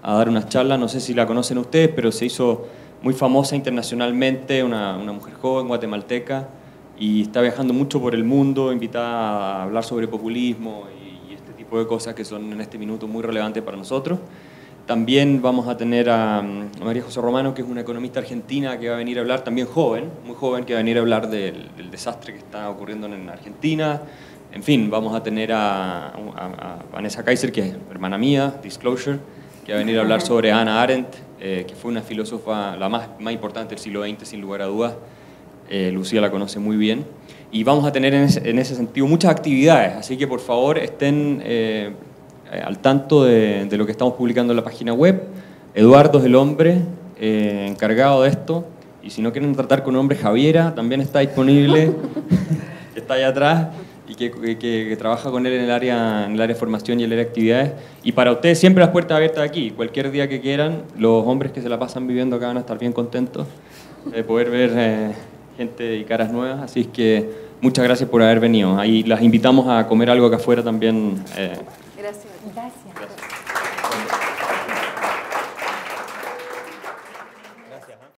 a dar unas charlas. No sé si la conocen ustedes, pero se hizo muy famosa internacionalmente, una mujer joven guatemalteca, y está viajando mucho por el mundo, invitada a hablar sobre populismo y este tipo de cosas que son en este minuto muy relevantes para nosotros. También vamos a tener a María José Romano, que es una economista argentina que va a venir a hablar, también joven, muy joven, que va a venir a hablar del desastre que está ocurriendo en Argentina. En fin, vamos a tener a Vanessa Kaiser, que es hermana mía, Disclosure, que va a venir a hablar sobre Hannah Arendt, que fue una filósofa la más importante del siglo XX, sin lugar a dudas. Lucía la conoce muy bien. Y vamos a tener en ese sentido muchas actividades, así que por favor estén al tanto de lo que estamos publicando en la página web. Eduardo es el hombre encargado de esto, y si no quieren tratar con un hombre, Javiera también está disponible, que está allá atrás, y que trabaja con él en el área de formación y en el área de actividades. Y para ustedes siempre las puertas abiertas aquí, cualquier día que quieran. Los hombres que se la pasan viviendo acá van a estar bien contentos de poder ver gente y caras nuevas, así es que muchas gracias por haber venido. Ahí las invitamos a comer algo acá afuera también. Gracias. Gracias.